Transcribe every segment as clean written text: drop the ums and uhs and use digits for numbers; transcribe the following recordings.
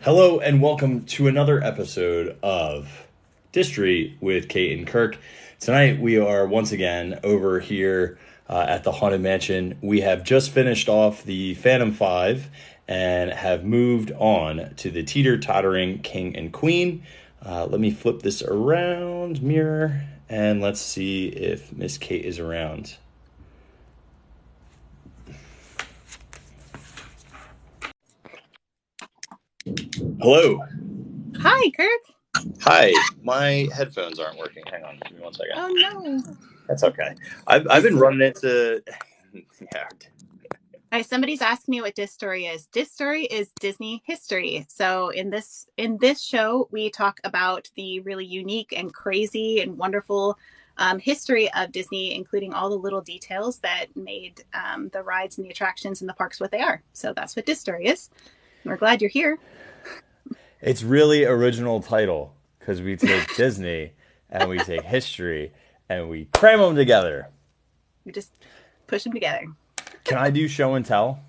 Hello and welcome to another episode of Distory with Kate and Kirk. Tonight we are once again over here at the Haunted Mansion. We have just finished off the Phantom 5 and have moved on to the teeter-tottering King and Queen. Let me flip this around, mirror, and let's see if Miss Kate is around. Hello. Hi, Kirk. Hi. My headphones aren't working. Hang on. Give me 1 second. Oh, no. That's okay. I've been running into... Yeah. Somebody's asked me what Distory is. Distory is Disney history. So in this show, we talk about the really unique and crazy and wonderful history of Disney, including all the little details that made the rides and the attractions in the parks what they are. So that's what Distory is. We're glad you're here. It's really original title because we take Disney and we take history and we cram them together. We just push them together. Can I do show and tell?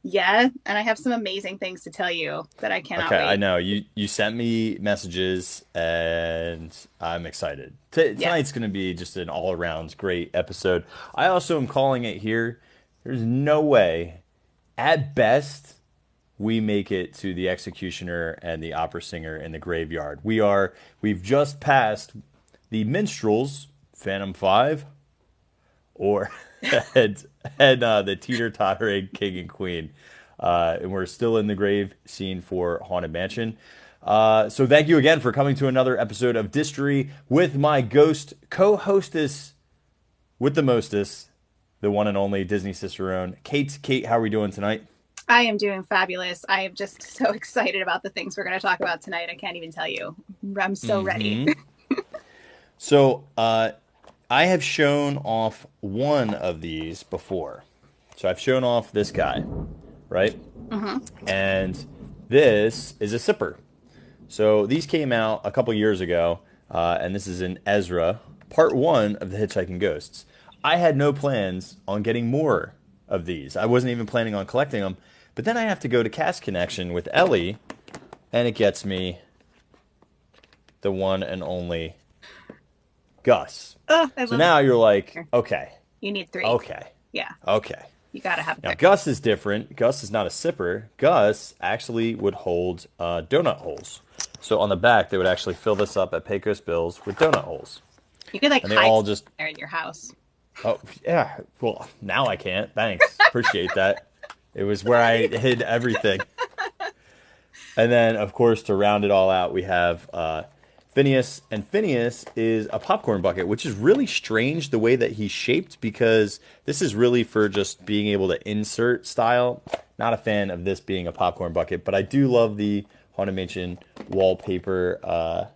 Yeah, and I have some amazing things to tell you that I cannot Okay, wait. I know. You sent me messages and I'm excited. Tonight's going to be just an all-around great episode. I also am calling it here. There's no way, at best, we make it to the executioner and the opera singer in the graveyard. We've just passed the minstrels, Phantom 5, or and the teeter-tottering King and Queen. And we're still in the grave scene for Haunted Mansion. So thank you again for coming to another episode of Distory with my ghost co-hostess with the mostest, the one and only Disney Cicerone, Kate. Kate, how are we doing tonight? I am doing fabulous. I am just so excited about the things we're going to talk about tonight. I can't even tell you. I'm so ready. So, I have shown off one of these before. So I've shown off this guy, right? And this is a sipper. So these came out a couple years ago, and this is in Ezra, part 1 of the Hitchhiking Ghosts. I had no plans on getting more of these. I wasn't even planning on collecting them. But then I have to go to Cast Connection with Ellie, and it gets me the one and only Gus. So now you're like, okay. You need 3. Okay. Yeah. Okay. You got to have Now, 3. Gus is different. Gus is not a sipper. Gus actually would hold donut holes. So on the back, they would actually fill this up at Pecos Bills with donut holes. You could And they hide all just... there in your house. Oh, yeah. Well, now I can't. Thanks. Appreciate that. It was where I hid everything. And then, of course, to round it all out, we have Phineas. And Phineas is a popcorn bucket, which is really strange the way that he's shaped because this is really for just being able to insert style. Not a fan of this being a popcorn bucket, but I do love the Haunted Mansion wallpaper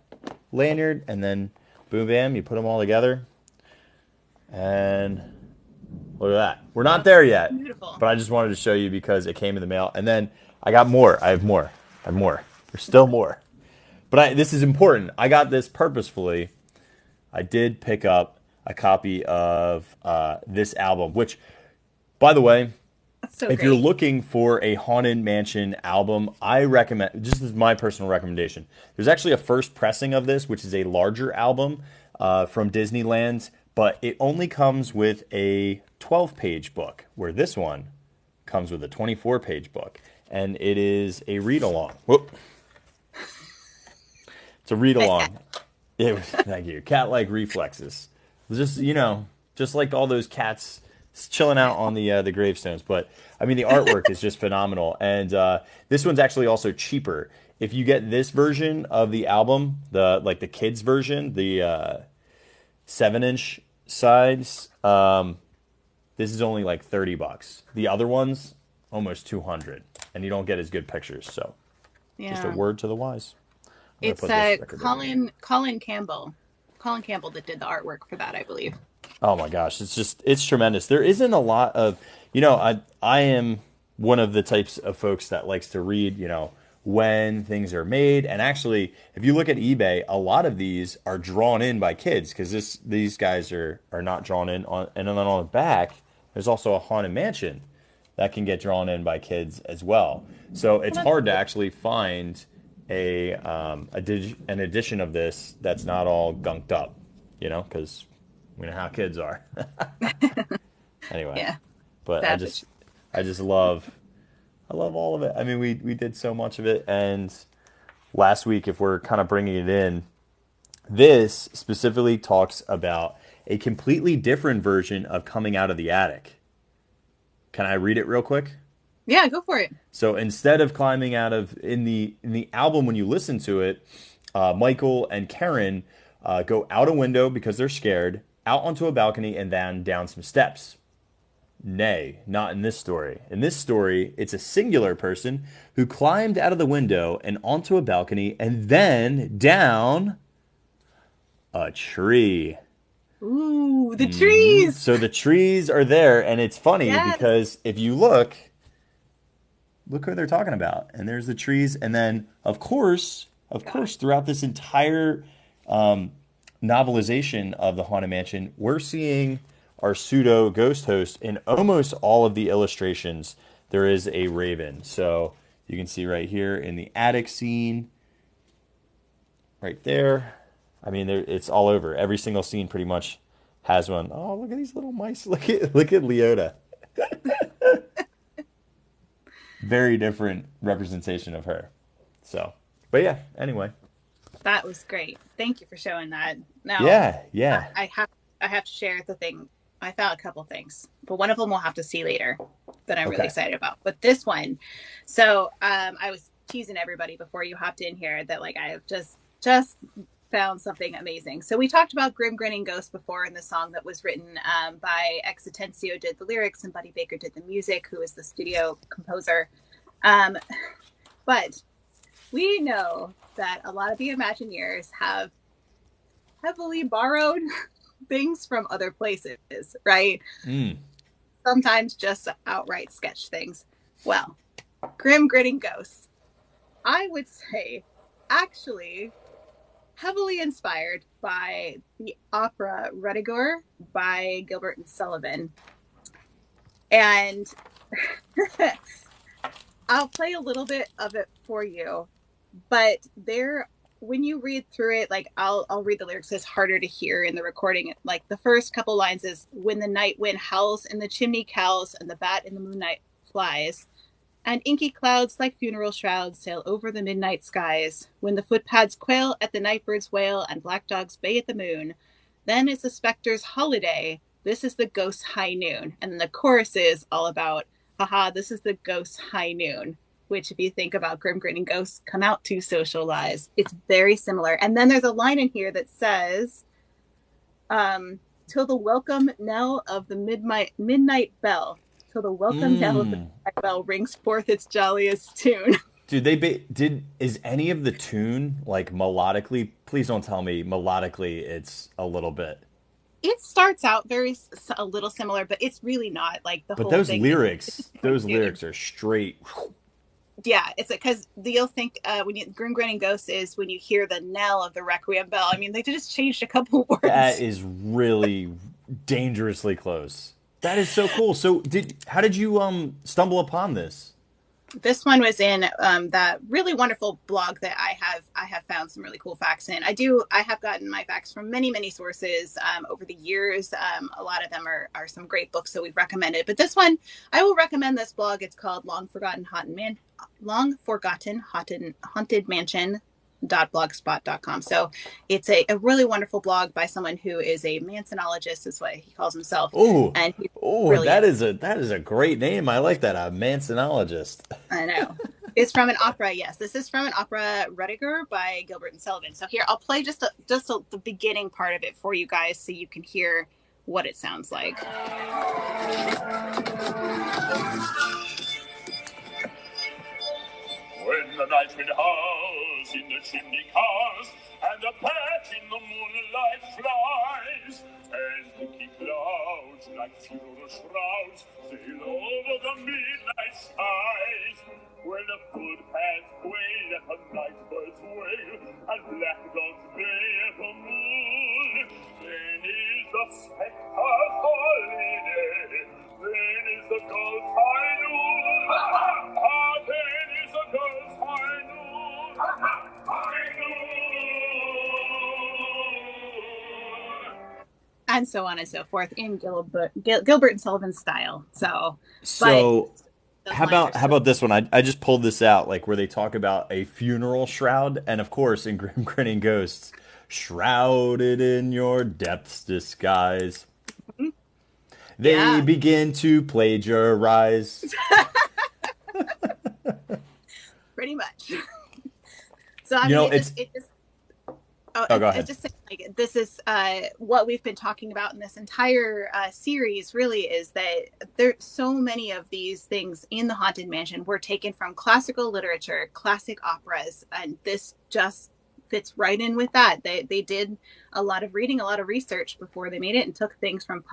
lanyard. And then, boom, bam, you put them all together. And look at that. We're not there yet. Beautiful. But I just wanted to show you because it came in the mail. And then I got more. I have more. There's still more. But this is important. I got this purposefully. I did pick up a copy of this album, which, by the way, That's so if great. you're looking for a Haunted Mansion album, I recommend, this is my personal recommendation. There's actually a first pressing of this, which is a larger album from Disneyland, but it only comes with a 12-page book, where this one comes with a 24-page book, and it is a read-along. Whoop. It's a read-along. Thank you. Cat-like reflexes. Just, just like all those cats chilling out on the gravestones. But, I mean, the artwork is just phenomenal. And this one's actually also cheaper. If you get this version of the album, the kids version, the 7-inch size, this is only like $30. The other ones, almost 200, and you don't get as good pictures. So, just a word to the wise. It's Colin Campbell. Colin Campbell that did the artwork for that, I believe. Oh my gosh, it's tremendous. There isn't a lot of, I am one of the types of folks that likes to read, when things are made. And actually, if you look at eBay, a lot of these are drawn in by kids because these guys are not drawn in. And then on the back, there's also a Haunted Mansion that can get drawn in by kids as well. So it's hard to actually find an edition of this that's not all gunked up, because we know how kids are. Anyway, Yeah. but Savage. I just love all of it. I mean, we did so much of it, and last week, if we're kind of bringing it in, this specifically talks about a completely different version of coming out of the attic. Can I read it real quick? Yeah, go for it. So instead of climbing out of in the album, when you listen to it, Michael and Karen go out a window because they're scared, out onto a balcony, and then down some steps. Nay, not in this story. In this story, it's a singular person who climbed out of the window and onto a balcony and then down a tree. Ooh, the trees. So the trees are there, and it's funny because if you look who they're talking about. And there's the trees. And then, of course, throughout this entire novelization of the Haunted Mansion, we're seeing our pseudo ghost host in almost all of the illustrations. There is a raven. So you can see right here in the attic scene, right there. I mean, it's all over. Every single scene pretty much has one. Oh, look at these little mice. Look at Leota. Very different representation of her. So, but yeah, anyway. That was great. Thank you for showing that. Now, yeah. I have to share the thing. I found a couple things, but one of them we'll have to see later that I'm really excited about. But this one, so I was teasing everybody before you hopped in here that like I have just found something amazing. So we talked about Grim Grinning Ghost before, in the song that was written by Exitencio did the lyrics and Buddy Baker did the music, who is the studio composer. But we know that a lot of the Imagineers have heavily borrowed things from other places, right? Sometimes just outright sketch things. Well, Grim Grinning Ghosts, I would say, actually heavily inspired by the opera Rediger by Gilbert and Sullivan. And I'll play a little bit of it for you, but when you read through it, like I'll read the lyrics. It's harder to hear in the recording. Like the first couple lines is, when the night wind howls and the chimney cowls and the bat in the moonlight flies, and inky clouds like funeral shrouds sail over the midnight skies, when the footpads quail at the nightbird's wail and black dogs bay at the moon, then is the specter's holiday. This is the ghost's high noon. And then the chorus is all about, haha, this is the ghost's high noon. Which, if you think about Grim Grinning Ghosts come out to socialize, it's very similar. And then there's a line in here that says, till the welcome knell of the midnight bell, till the welcome knell of the midnight bell rings forth its jolliest tune. Dude, is any of the tune like melodically? Please don't tell me melodically it's a little bit. It starts out a little similar, but it's really not like the whole thing. But those lyrics are straight. Yeah, it's because you'll think Grim Grinning Ghosts is when you hear the knell of the Requiem bell. I mean, they just changed a couple words. That is really dangerously close. That is so cool. So, how did you stumble upon this? This one was in that really wonderful blog that I have found some really cool facts in. I have gotten my facts from many sources over the years. A lot of them are some great books that we've recommended. But this one, I will recommend this blog. It's called Long Forgotten Haunted Mansion.blogspot.com. So it's a really wonderful blog by someone who is a Mansonologist, is what he calls himself. That is a great name. I like that, a Mansonologist. I know. It's from an opera. Yes, this is from an opera, Rediger by Gilbert and Sullivan. So here, I'll play just the beginning part of it for you guys, so you can hear what it sounds like. When the night wind howls in the chimney cars, and the bat in the moonlight flies, as inky clouds like funeral shrouds sail over the midnight skies, when the footpads quail at the nightbird's wail, and black dogs bay at the moon, then is the spectre's holiday, then is the ghost high noon. and so on and so forth in Gilbert and Sullivan style. So but how about this one? I just pulled this out, like where they talk about a funeral shroud, and of course in Grim Grinning Ghosts, shrouded in your depths disguise. They begin to plagiarize. Pretty much. So I mean, go ahead. Just like this is what we've been talking about in this entire series. Really, is that there's so many of these things in the Haunted Mansion were taken from classical literature, classic operas, and this just fits right in with that. They did a lot of reading, a lot of research before they made it, and took things from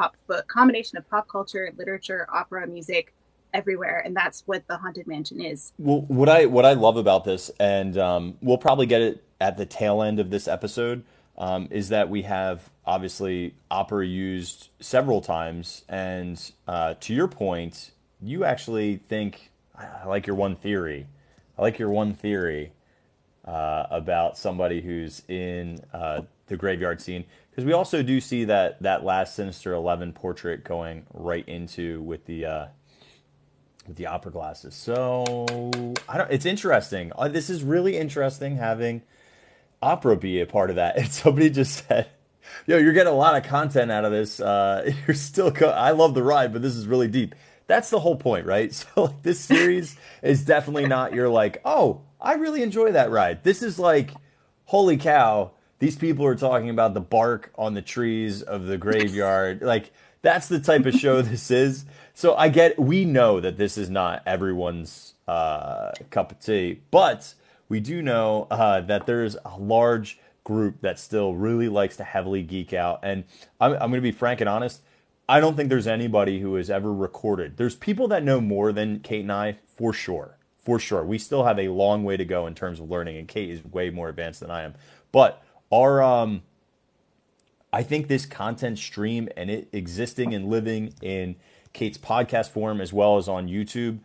combination of pop culture, literature, opera, music, everywhere, and that's what the Haunted Mansion is. Well, what I love about this, and we'll probably get it at the tail end of this episode, is that we have obviously opera used several times, and to your point, you actually think I like your one theory. About somebody who's in the graveyard scene, because we also do see that last Sinister 11 portrait going right into with the opera glasses. So it's interesting. This is really interesting having opera be a part of that. And somebody just said, "Yo, you're getting a lot of content out of this. You're still. I love the ride, but this is really deep." That's the whole point, right? So like, this series is definitely not you're like, "Oh, I really enjoy that ride." This is like, holy cow, these people are talking about the bark on the trees of the graveyard. Like, that's the type of show this is. So we know that this is not everyone's cup of tea, but we do know that there's a large group that still really likes to heavily geek out. And I'm going to be frank and honest. I don't think there's anybody who has ever recorded. There's people that know more than Kate and I, for sure. For sure. We still have a long way to go in terms of learning, and Kate is way more advanced than I am. But I think this content stream and it existing and living in Kate's podcast form as well as on YouTube,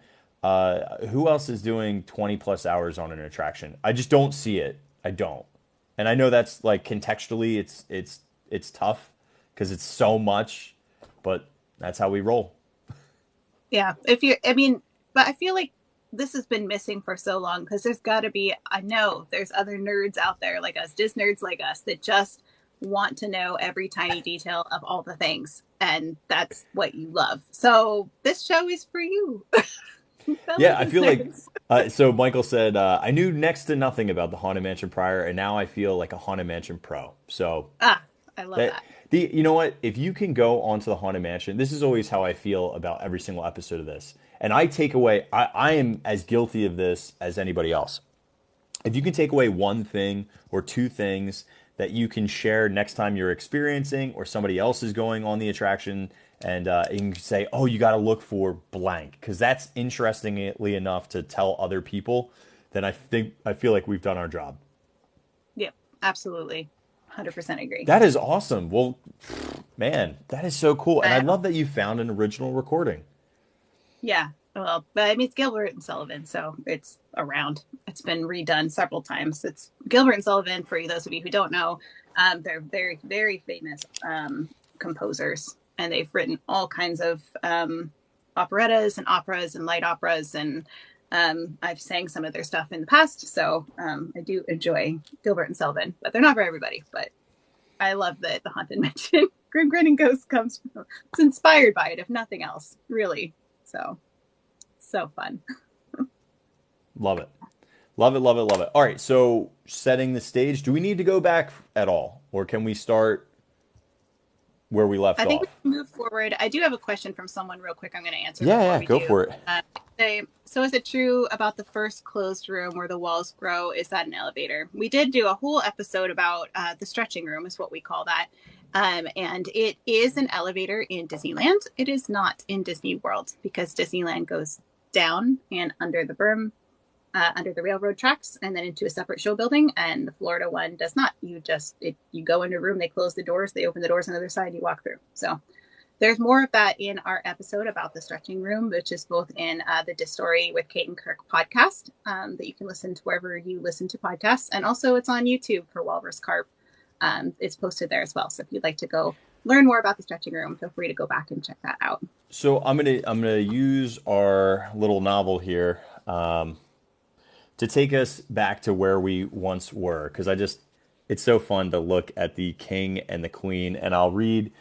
who else is doing 20 plus hours on an attraction? I just don't see it. I don't. And I know that's like contextually it's tough because it's so much, but that's how we roll. Yeah. But I feel like this has been missing for so long, because there's got to be, I know there's other nerds out there like us, Disney nerds like us, that just want to know every tiny detail of all the things, and that's what you love. So this show is for you. Yeah, I feel like so Michael said I knew next to nothing about the Haunted Mansion prior, and now I feel like a Haunted Mansion pro. So I love that. You know what? If you can go onto the Haunted Mansion, this is always how I feel about every single episode of this. And I take away, I am as guilty of this as anybody else. If you can take away one thing or two things that you can share next time you're experiencing or somebody else is going on the attraction, and you can say, oh, you got to look for blank, because that's interestingly enough to tell other people, then I feel like we've done our job. Yep, absolutely. 100% agree. That is awesome. Well, man, that is so cool. And I love that you found an original recording. Yeah. Well, but I mean, it's Gilbert and Sullivan, so it's around. It's been redone several times. It's Gilbert and Sullivan, for those of you who don't know. They're very, very famous composers, and they've written all kinds of operettas and operas and light operas, and I've sang some of their stuff in the past, so I do enjoy Gilbert and Sullivan, but they're not for everybody. But I love that the Haunted Mansion, Grim Grinning Ghosts comes from, it's inspired by it, if nothing else, really. So fun. Love it. Love it, love it, love it. All right, so setting the stage, do we need to go back at all? Or can we start where we left off? I think we can move forward. I do have a question from someone real quick I'm going to answer. Yeah, go for it. So is it true about the first closed room where the walls grow? Is that an elevator? We did do a whole episode about the stretching room, is what we call that. And it is an elevator in Disneyland. It is not in Disney World, because Disneyland goes down and under the berm, under the railroad tracks, and then into a separate show building. And the Florida one does not. You go into a room, they close the doors, they open the doors on the other side, you walk through. So there's more of that in our episode about the stretching room, which is both in the Distory with Kate and Kirk podcast that you can listen to wherever you listen to podcasts. And also it's on YouTube for Walrus Carp. It's posted there as well. So if you'd like to go learn more about the stretching room, feel free to go back and check that out. So I'm gonna use our little novel here to take us back to where we once were, because it's so fun to look at the king and the queen. And I'll read: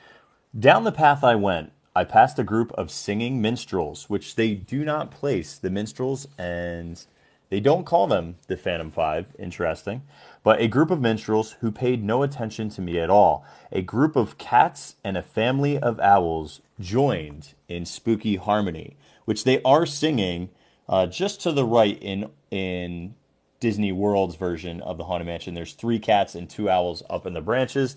down the path I went. I passed a group of singing minstrels, which they do not place the minstrels, and they don't call them the Phantom Five. Interesting. But a group of minstrels who paid no attention to me at all. A group of cats and a family of owls joined in spooky harmony, which they are singing just to the right in Disney World's version of the Haunted Mansion. There's 3 cats and 2 owls up in the branches.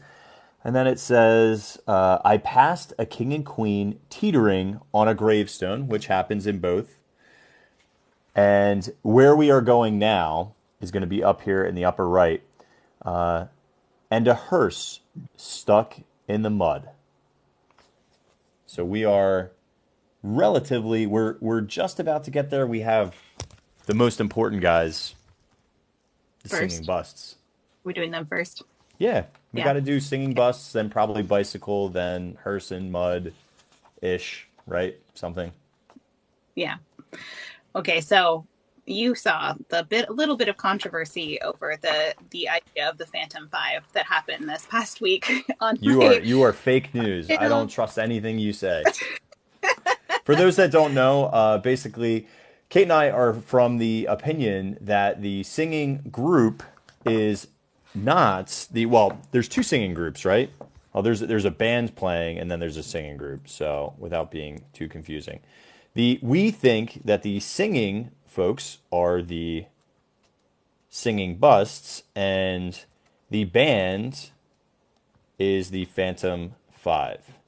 And then it says, I passed a king and queen teetering on a gravestone, which happens in both. And where we are going now is going to be up here in the upper right. And a hearse stuck in the mud. So we are relatively, we're just about to get there. We have the most important guys, the first. singing busts. We're doing them first. Yeah, we got to do singing busts, then probably bicycle, then hearse and mud-ish, right? Something. Yeah. Okay, so you saw a little bit of controversy over the idea of the Phantom Five that happened this past week on You are fake news. I don't trust anything you say. For those that don't know, basically, Kate and I are from the opinion that the singing group is not there's 2 singing groups, right? Well, there's a band playing, and then there's a singing group. So without being too confusing, we think that the singing folks are the singing busts, and the band is the Phantom Five.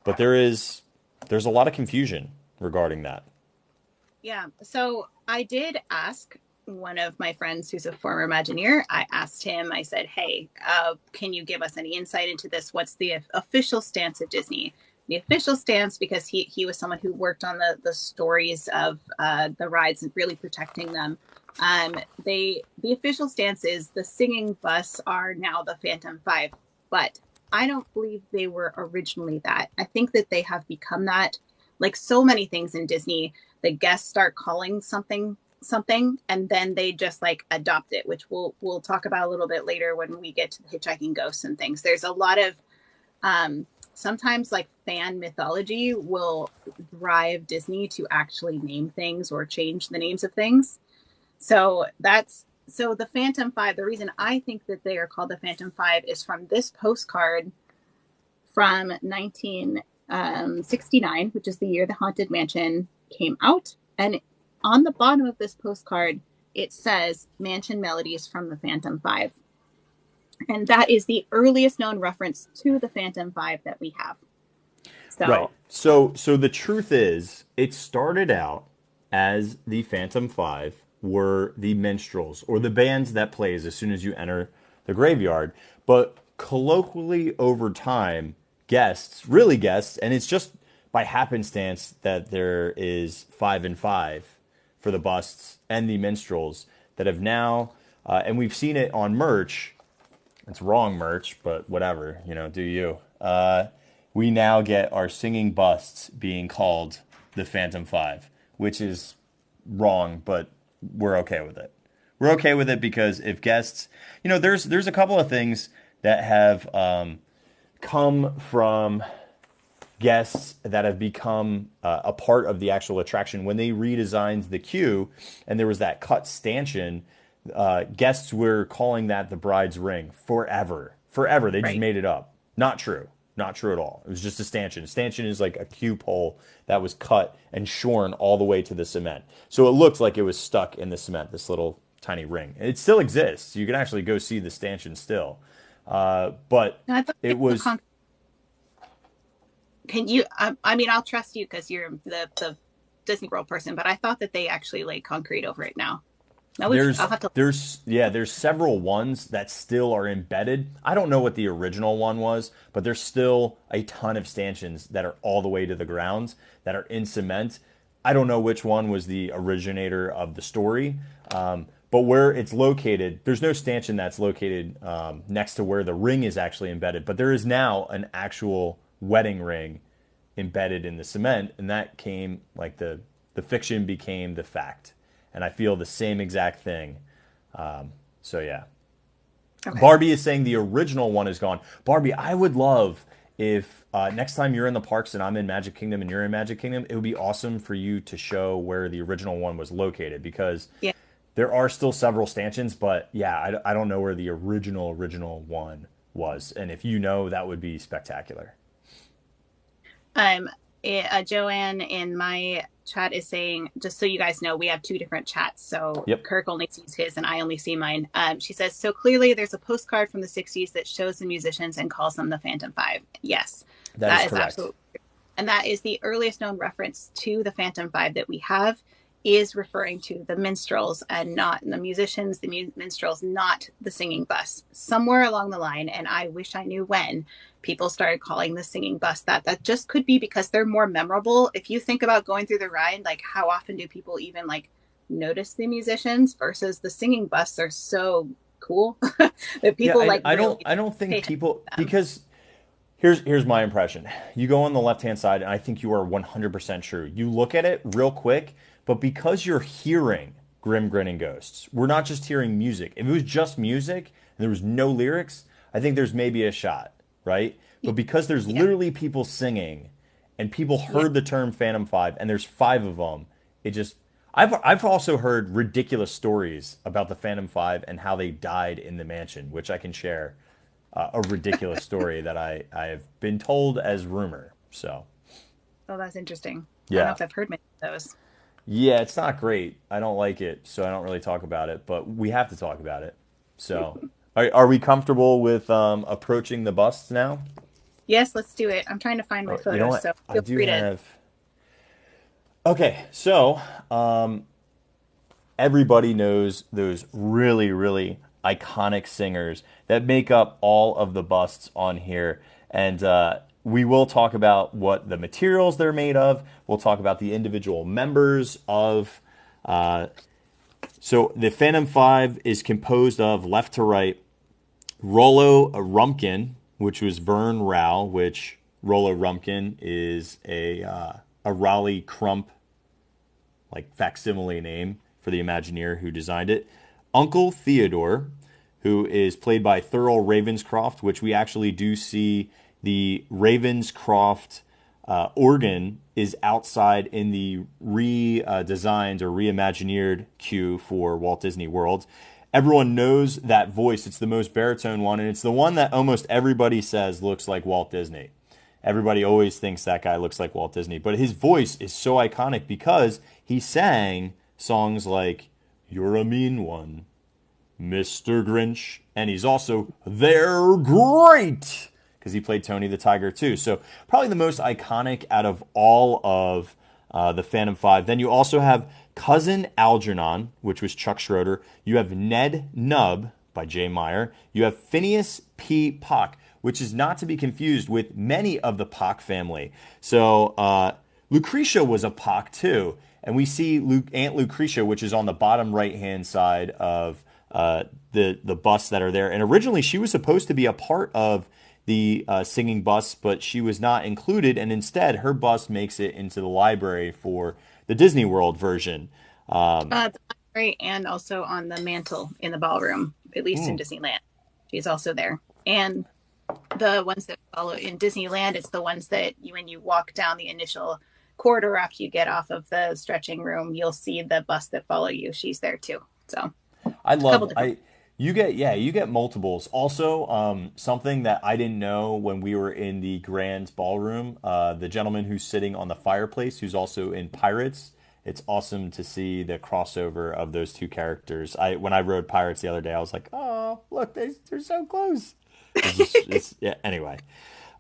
But there's a lot of confusion regarding that. Yeah. So I did ask one of my friends who's a former Imagineer. I asked him, I said, hey, can you give us any insight into this? What's the official stance of Disney? The official stance, because he was someone who worked on the stories of the rides and really protecting them. The official stance is the singing bus are now the Phantom Five, but I don't believe they were originally that. I think that they have become that. Like so many things in Disney, the guests start calling something, and then they just like adopt it, which we'll talk about a little bit later when we get to the hitchhiking ghosts and things. There's a lot of sometimes like fan mythology will drive Disney to actually name things or change the names of things. So the Phantom Five, the reason I think that they are called the Phantom Five is from this postcard from 1969, which is the year the Haunted Mansion came out. And on the bottom of this postcard, it says Mansion Melodies from the Phantom Five. And that is the earliest known reference to the Phantom Five that we have. So, right. So the truth is, it started out as the Phantom Five were the minstrels, or the bands that plays as soon as you enter the graveyard. But colloquially over time, guests, and it's just by happenstance that there is 5 and 5 for the busts and the minstrels that have now, and we've seen it on merch. It's wrong merch, but whatever, do you. We now get our singing busts being called the Phantom Five, which is wrong, but we're okay with it. We're okay with it because if guests, there's a couple of things that have come from guests that have become a part of the actual attraction. When they redesigned the queue and there was that cut stanchion, guests were calling that the bride's ring forever. They just made it up. Not true at all. It was just a stanchion. A stanchion is like a queue pole that was cut and shorn all the way to the cement. So it looks like it was stuck in the cement, this little tiny ring. It still exists. You can actually go see the stanchion still. But it was... Can you, I'll trust you because you're the Disney World person, but I thought that they actually laid concrete over it now. There's several ones that still are embedded. I don't know what the original one was, but there's still a ton of stanchions that are all the way to the ground that are in cement. I don't know which one was the originator of the story, but But where it's located, there's no stanchion that's located next to where the ring is actually embedded. But there is now an actual wedding ring embedded in the cement, and that came like the fiction became the fact. And I feel the same exact thing. So yeah. Okay. Barbie is saying the original one is gone. Barbie, I would love if next time you're in the parks and I'm in Magic Kingdom and you're in Magic Kingdom, it would be awesome for you to show where the original one was located, because there are still several stanchions, but yeah, I don't know where the original one was. And if you know, that would be spectacular. Joanne in my chat is saying, just so you guys know, we have two different chats. So Kirk only sees his and I only see mine. She says, so clearly there's a postcard from the 60s that shows the musicians and calls them the Phantom Five. Yes, that is correct. Absolutely. And that is the earliest known reference to the Phantom Five that we have, is referring to the minstrels and not the musicians, the minstrels, not the singing bus. Somewhere along the line, and I wish I knew when, people started calling the singing bus that. That just could be because they're more memorable. If you think about going through the ride, like how often do people even like notice the musicians versus the singing bus? They're so cool that people I don't think people, because here's my impression. You go on the left-hand side and I think you are 100% true. You look at it real quick, but because you're hearing Grim Grinning Ghosts, we're not just hearing music. If it was just music and there was no lyrics, I think there's maybe a shot, right? But because there's literally people singing and people heard the term Phantom Five and there's 5 of them, it just... I've also heard ridiculous stories about the Phantom Five and how they died in the mansion, which I can share. A ridiculous story that I have been told as rumor. So, oh, that's interesting. Yeah. I don't know if I've heard many of those. Yeah, it's not great. I don't like it, so I don't really talk about it. But we have to talk about it. So, are we comfortable with approaching the busts now? Yes, let's do it. I'm trying to find my photos, you know so feel free to. Okay, so everybody knows those really, really iconic singers that make up all of the busts on here. And we will talk about what the materials they're made of. We'll talk about the individual members of... So the Phantom Five is composed of, left to right, Rollo Rumpkin, which was Vern Rao, which Rollo Rumpkin is a Raleigh Crump, like facsimile name for the Imagineer who designed it. Uncle Theodore, who is played by Thurl Ravenscroft, which we actually do see the Ravenscroft organ is outside in the redesigned or reimagineered queue for Walt Disney World. Everyone knows that voice. It's the most baritone one, and it's the one that almost everybody says looks like Walt Disney. Everybody always thinks that guy looks like Walt Disney. But his voice is so iconic because he sang songs like You're a Mean One, Mr. Grinch, and he's also They're Great, because he played Tony the Tiger too. So probably the most iconic out of all of the Phantom Five. Then you also have Cousin Algernon, which was Chuck Schroeder. You have Ned Nubb by Jay Meyer. You have Phineas P. Pock, which is not to be confused with many of the Pock family. So Lucretia was a Pock too. And we see Aunt Lucretia, which is on the bottom right-hand side of the busts that are there. And originally she was supposed to be a part of the singing bus, but she was not included. And instead, her bust makes it into the library for the Disney World version. The library and also on the mantle in the ballroom, at least in Disneyland. She's also there. And the ones that follow in Disneyland, it's the ones that when you walk down the initial corridor after you get off of the stretching room, you'll see the bus that follow you. She's there too. So you get multiples. Also, something that I didn't know when we were in the grand ballroom, the gentleman who's sitting on the fireplace, who's also in Pirates. It's awesome to see the crossover of those two characters. When I rode Pirates the other day, I was like, oh, look, they're so close. Anyway.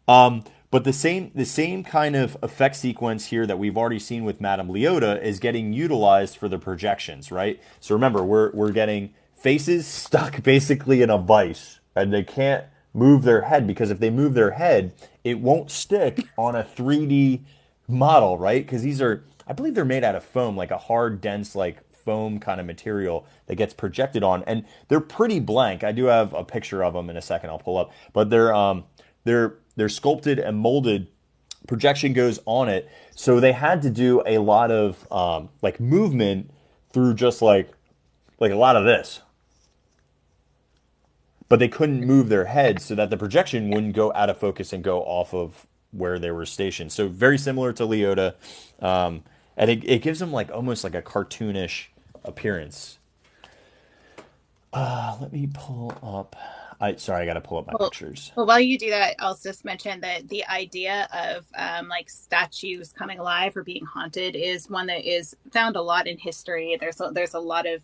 But the same kind of effect sequence here that we've already seen with Madame Leota is getting utilized for the projections, right? So remember, we're getting faces stuck basically in a vise, and they can't move their head, because if they move their head, it won't stick on a 3D model, right? Because these are, I believe they're made out of foam, like a hard, dense, like foam kind of material that gets projected on, and they're pretty blank. I do have a picture of them in a second. I'll pull up, but they're sculpted and molded. Projection goes on it, so they had to do a lot of like movement through just like a lot of this, but they couldn't move their heads so that the projection wouldn't go out of focus and go off of where they were stationed. So very similar to Leota, and it gives them like almost like a cartoonish appearance. Let me pull up. I got to pull up my pictures. Well, while you do that, I'll just mention that the idea of like statues coming alive or being haunted is one that is found a lot in history. There's a lot of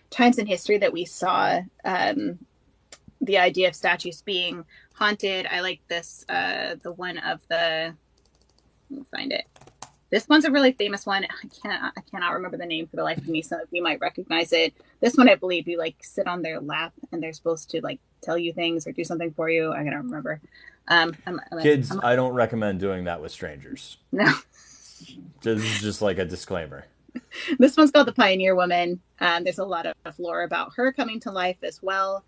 times in history that we saw the idea of statues being haunted. I like this, the one of the, let me find it. This one's a really famous one. I cannot remember the name for the life of me. Some of you might recognize it. This one, I believe you like sit on their lap and they're supposed to like tell you things or do something for you. I can't remember. Kids, I don't recommend doing that with strangers. No. This is just like a disclaimer. This one's called the Pioneer Woman. There's a lot of lore about her coming to life as well.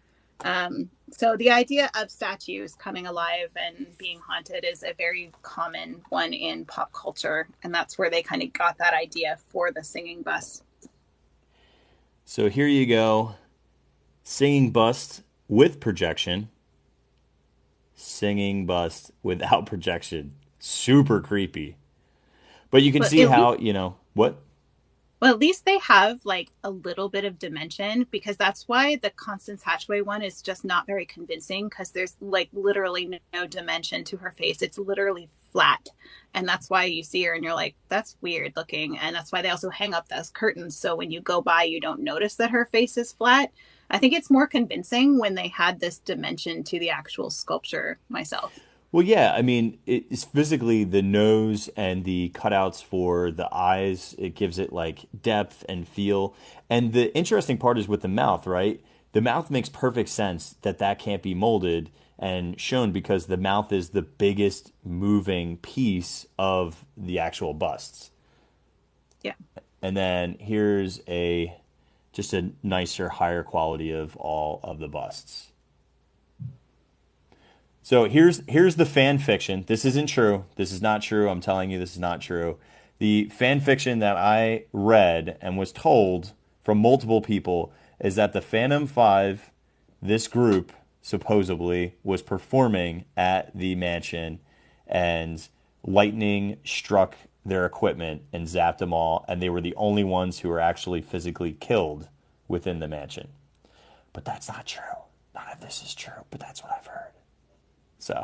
So the idea of statues coming alive and being haunted is a very common one in pop culture. And that's where they kind of got that idea for the singing bust. So here you go. Singing bust with projection. Singing bust without projection. Super creepy. But you can see how, what? Well, at least they have like a little bit of dimension, because that's why the Constance Hatchaway one is just not very convincing, because there's like literally no dimension to her face. It's literally flat. And that's why you see her and you're like, that's weird looking. And that's why they also hang up those curtains. So when you go by, you don't notice that her face is flat. I think it's more convincing when they had this dimension to the actual sculpture myself. Well, yeah, I mean, it's physically the nose and the cutouts for the eyes. It gives it like depth and feel. And the interesting part is with the mouth, right? The mouth makes perfect sense that can't be molded and shown, because the mouth is the biggest moving piece of the actual busts. Yeah. And then here's just a nicer, higher quality of all of the busts. So here's the fan fiction. This isn't true. This is not true. I'm telling you, this is not true. The fan fiction that I read and was told from multiple people is that the Phantom 5, this group, supposedly, was performing at the mansion, and lightning struck their equipment and zapped them all, and they were the only ones who were actually physically killed within the mansion. But that's not true. None of this is true, but that's what I've heard. So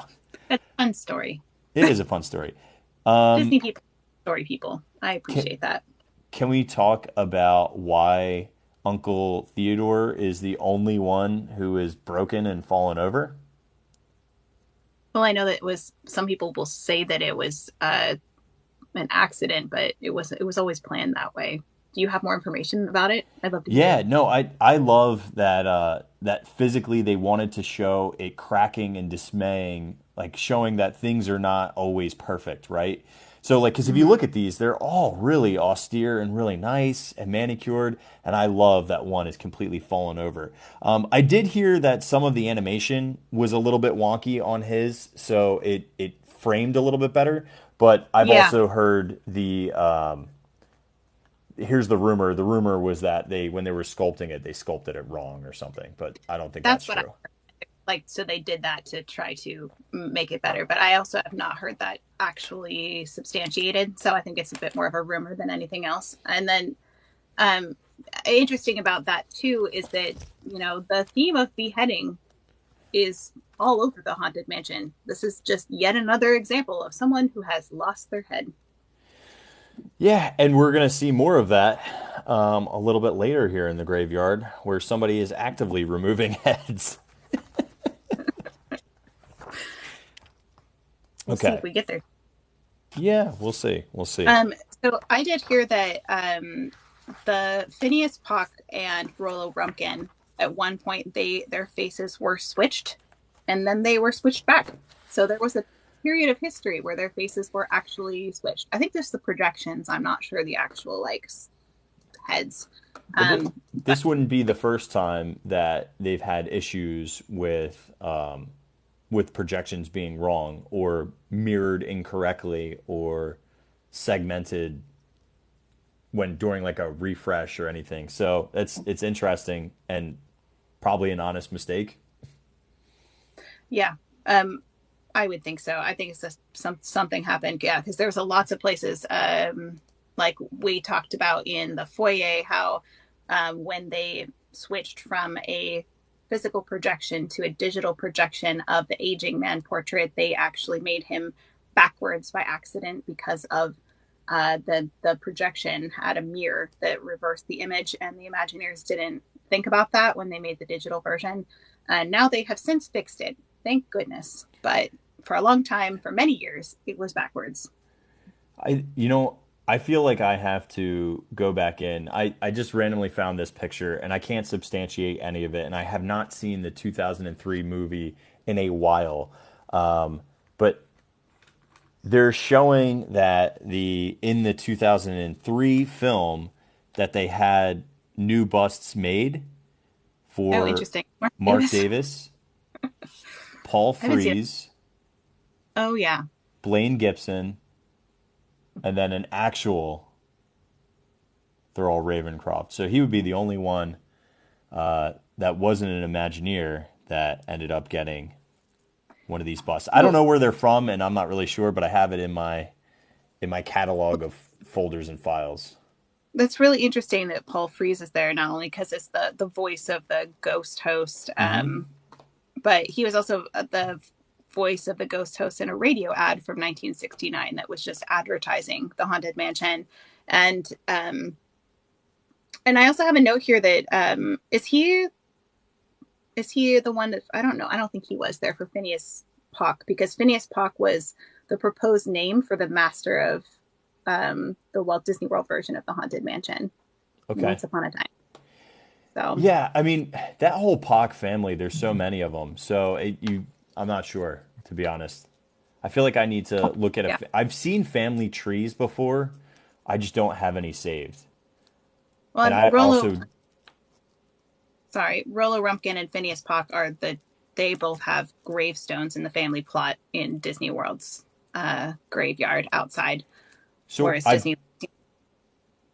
that's a fun story. It is a fun story. Disney people, story people. I appreciate that. Can we talk about why Uncle Theodore is the only one who is broken and fallen over? Well, I know that some people will say that it was an accident, but it was always planned that way. Do you have more information about it? I'd love to hear. No, I love that physically they wanted to show it cracking and dismaying, like showing that things are not always perfect, right? So like, because if you look at these, they're all really austere and really nice and manicured, and I love that one is completely fallen over. I did hear that some of the animation was a little bit wonky on his, so it framed a little bit better, but I've also heard here's the rumor. The rumor was that when they were sculpting it, they sculpted it wrong or something. But I don't think that's true. I heard. Like, so they did that to try to make it better. But I also have not heard that actually substantiated. So I think it's a bit more of a rumor than anything else. And then interesting about that, too, is that, the theme of beheading is all over the Haunted Mansion. This is just yet another example of someone who has lost their head. Yeah, and we're going to see more of that a little bit later here in the graveyard, where somebody is actively removing heads. We'll see if we get there. Yeah, we'll see. So I did hear that the Phineas Pock and Rollo Rumpkin, at one point, their faces were switched, and then they were switched back. So there was a period of history where their faces were actually switched. I think just the projections. I'm not sure the actual heads. This wouldn't be the first time that they've had issues with projections being wrong or mirrored incorrectly or segmented when during like a refresh or anything. So it's interesting and probably an honest mistake. Yeah. I would think so. I think it's just something happened. Yeah, because there's lots of places, like we talked about in the foyer, how when they switched from a physical projection to a digital projection of the aging man portrait, they actually made him backwards by accident because of the projection had a mirror that reversed the image, and the Imagineers didn't think about that when they made the digital version. And now they have since fixed it. Thank goodness. But for a long time, for many years, it was backwards. I feel like I have to go back in. I just randomly found this picture and I can't substantiate any of it. And I have not seen the 2003 movie in a while. But they're showing that in the 2003 film that they had new busts made for interesting. Mark Davis, Paul Frees. Oh, yeah. Blaine Gibson, and then an actual Thurl Ravencroft. So he would be the only one that wasn't an Imagineer that ended up getting one of these busts. I don't know where they're from, and I'm not really sure, but I have it in my catalog of folders and files. That's really interesting that Paul Frees is there, not only because it's the voice of the ghost host, but he was also the voice of the ghost host in a radio ad from 1969 that was just advertising the Haunted Mansion. And I also have a note here that is he the one that, I don't know, I don't think he was there for Phineas Pock, because Phineas Pock was the proposed name for the master of the Walt Disney World version of the Haunted Mansion. Okay. Once upon a time. So yeah, I mean, that whole Pock family, there's so many of them. So I'm not sure, to be honest. I feel like I need to look at I've seen family trees before. I just don't have any saved. Well, and I Rollo Rumpkin and Phineas Pock they both have gravestones in the family plot in Disney World's graveyard outside. So Disney.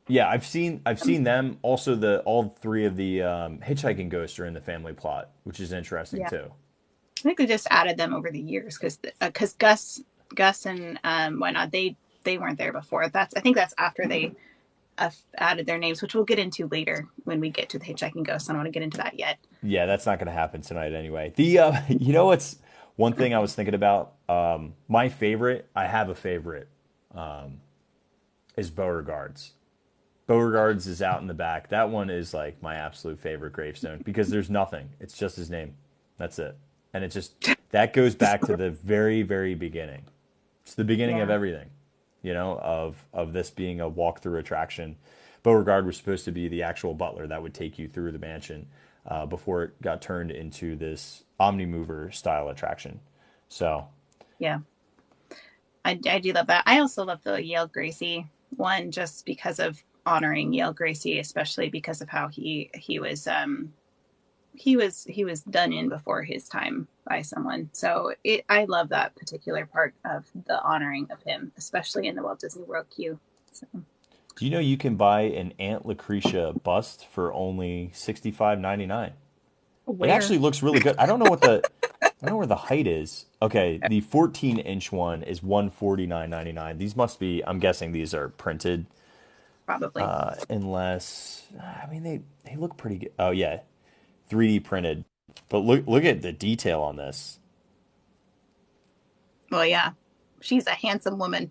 Yeah, I've seen them. Also, all three of the hitchhiking ghosts are in the family plot, which is interesting too. I think they just added them over the years because Gus and whatnot, they weren't there before. I think that's after they added their names, which we'll get into later when we get to the hitchhiking ghosts. I don't want to get into that yet. Yeah, that's not going to happen tonight anyway. What's one thing I was thinking about? My favorite, I have a favorite, is Beauregard's. Beauregard's is out in the back. That one is like my absolute favorite gravestone because there's nothing. It's just his name. That's it. And it just, that goes back to the very, very beginning. It's the beginning of everything, of this being a walk-through attraction. Beauregard was supposed to be the actual butler that would take you through the mansion before it got turned into this Omnimover style attraction. So. Yeah. I do love that. I also love the Yale Gracie one just because of honoring Yale Gracie, especially because of how he was done in before his time by someone. So I love that particular part of the honoring of him, especially in the Walt Disney World queue. So. Do you know you can buy an Aunt Lucretia bust for only $65.99? It actually looks really good. I don't know where the height is. Okay, the 14-inch one is $149.99. These must be, I'm guessing these are printed. Probably. Unless, I mean, they look pretty good. Oh, yeah. 3D printed. But look at the detail on this. Well, yeah. She's a handsome woman.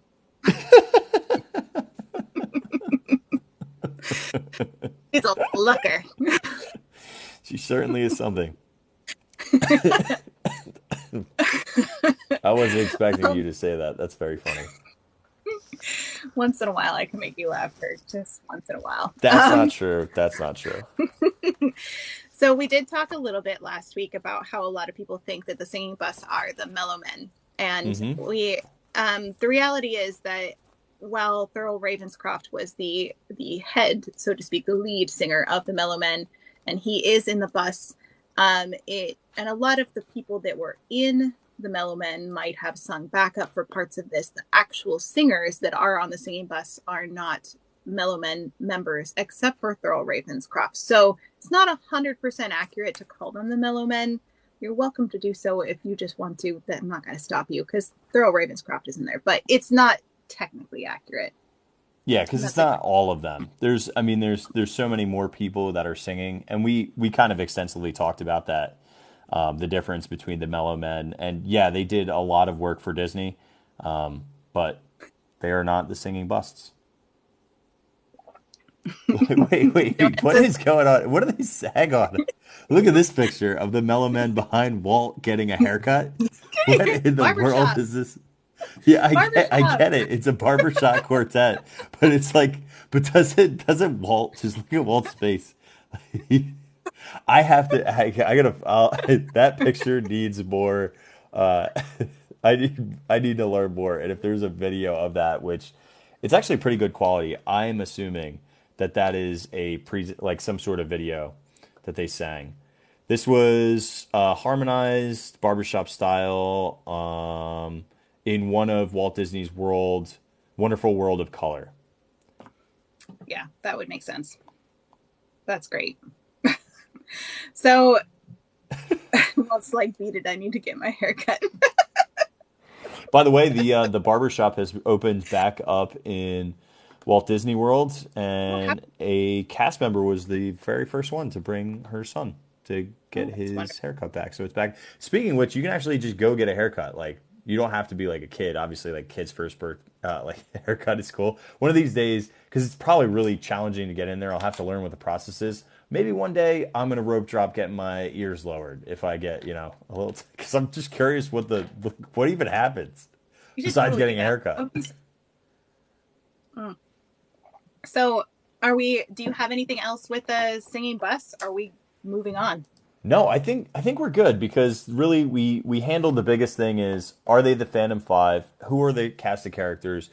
She's a looker. She certainly is something. I wasn't expecting you to say that. That's very funny. Once in a while, I can make you laugh, Kirk. Just once in a while. That's not true. That's not true. So we did talk a little bit last week about how a lot of people think that the singing busts are the Mellow Men. And we, the reality is that while Thurl Ravenscroft was the head, so to speak, the lead singer of the Mellow Men, and he is in the bus. And a lot of the people that were in the Mellow Men might have sung backup for parts of this. The actual singers that are on the singing bus are not Mellow Men members, except for Thurl Ravenscroft. So it's not 100% accurate to call them the Mellow Men. You're welcome to do so if you just want to. I'm not going to stop you because Thurl Ravenscroft isn't there, but it's not technically accurate. Yeah, because it's not all of them. There's so many more people that are singing, and we kind of extensively talked about that, the difference between the Mellow Men, and yeah, they did a lot of work for Disney, but they are not the singing busts. Wait, what is going on? What are they sag on? Look at this picture of the Mellow Men behind Walt getting a haircut. What in the world is this? Yeah, I get it. It's a barbershop quartet, but it's like, but doesn't Walt, just look at Walt's face? I gotta, that picture needs more. I need to learn more. And if there's a video of that, which it's actually pretty good quality, I'm assuming that is like some sort of video that they sang. This was harmonized barbershop style in one of Walt Disney's wonderful world of color. Yeah, that would make sense. That's great. So, Walt's like, beat it, I need to get my hair cut. By the way, the barbershop has opened back up in Walt Disney World, and a cast member was the very first one to bring her son to get his haircut back. So it's back. Speaking of which, you can actually just go get a haircut. Like, you don't have to be like a kid. Obviously, like kids' first haircut is cool. One of these days, because it's probably really challenging to get in there, I'll have to learn what the process is. Maybe one day I'm gonna rope drop getting my ears lowered if I get a little. Because I'm just curious what even happens besides getting a haircut. So, do you have anything else with the singing bus? Are we moving on? No, I think we're good because really we handled the biggest thing is, are they the Phantom Five? Who are the cast of characters?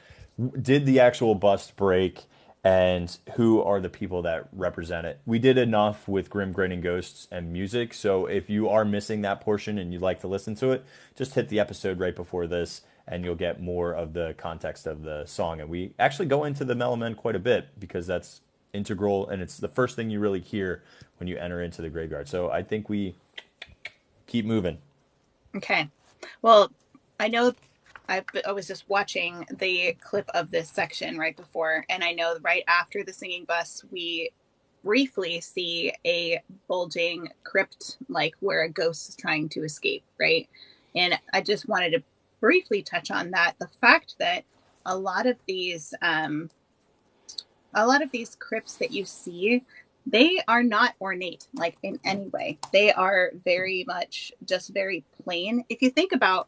Did the actual bust break? And who are the people that represent it? We did enough with Grim Grinning Ghosts and music, so if you are missing that portion and you'd like to listen to it, just hit the episode right before this and you'll get more of the context of the song. And we actually go into the Mellow Men quite a bit because that's integral and it's the first thing you really hear when you enter into the graveyard. So I think we keep moving. Okay. Well, I know I was just watching the clip of this section right before, and I know right after the singing bus, we briefly see a bulging crypt, like where a ghost is trying to escape, right? And I just wanted to briefly touch on that. The fact that a lot of these crypts that you see, they are not ornate, like in any way. They are very much just very plain. If you think about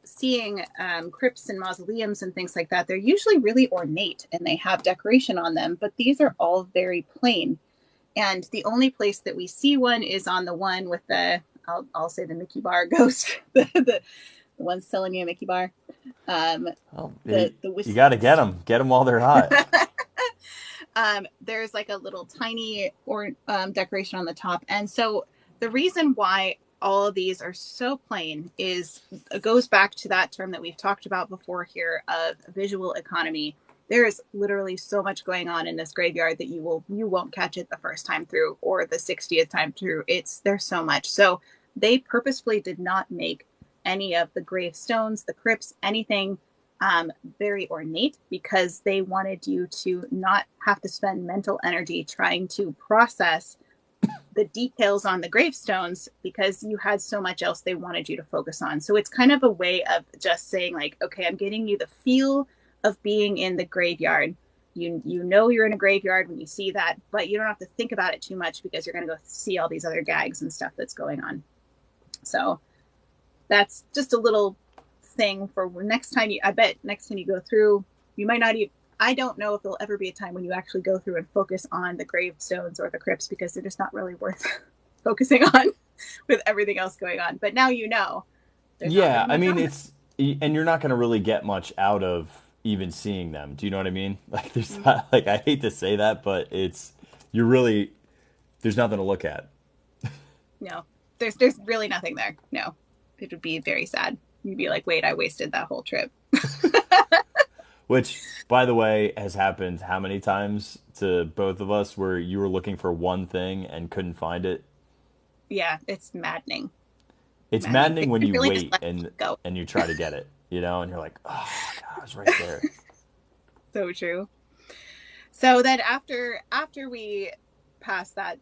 seeing crypts and mausoleums and things like that, they're usually really ornate and they have decoration on them, but these are all very plain. And the only place that we see one is on the one with I'll say the Mickey bar ghost, the one selling you a Mickey bar. You got to get them while they're hot. There's like a little tiny decoration on the top. And so the reason why all of these are so plain goes back to that term that we've talked about before here of visual economy. There is literally so much going on in this graveyard that you won't catch it the first time through or the 60th time through. There's so much. So they purposefully did not make any of the gravestones, the crypts, anything very ornate, because they wanted you to not have to spend mental energy trying to process the details on the gravestones because you had so much else they wanted you to focus on. So it's kind of a way of just saying like, okay, I'm getting you the feel of being in the graveyard. You know you're in a graveyard when you see that, but you don't have to think about it too much because you're going to go see all these other gags and stuff that's going on. So that's just a little thing for next time you go through, you might not even, I don't know if there'll ever be a time when you actually go through and focus on the gravestones or the crypts because they're just not really worth focusing on with everything else going on. But now you know. Yeah, I mean, and you're not going to really get much out of even seeing them. Do you know what I mean? Like there's not, like, I hate to say that, but you're really, there's nothing to look at. No, there's really nothing there. No, it would be very sad. You'd be like, wait, I wasted that whole trip. Which, by the way, has happened how many times to both of us where you were looking for one thing and couldn't find it? Yeah, it's maddening. It's maddening when you really wait and you try to get it, you know, and you're like, oh, God, it was right there. So true. So then after we pass that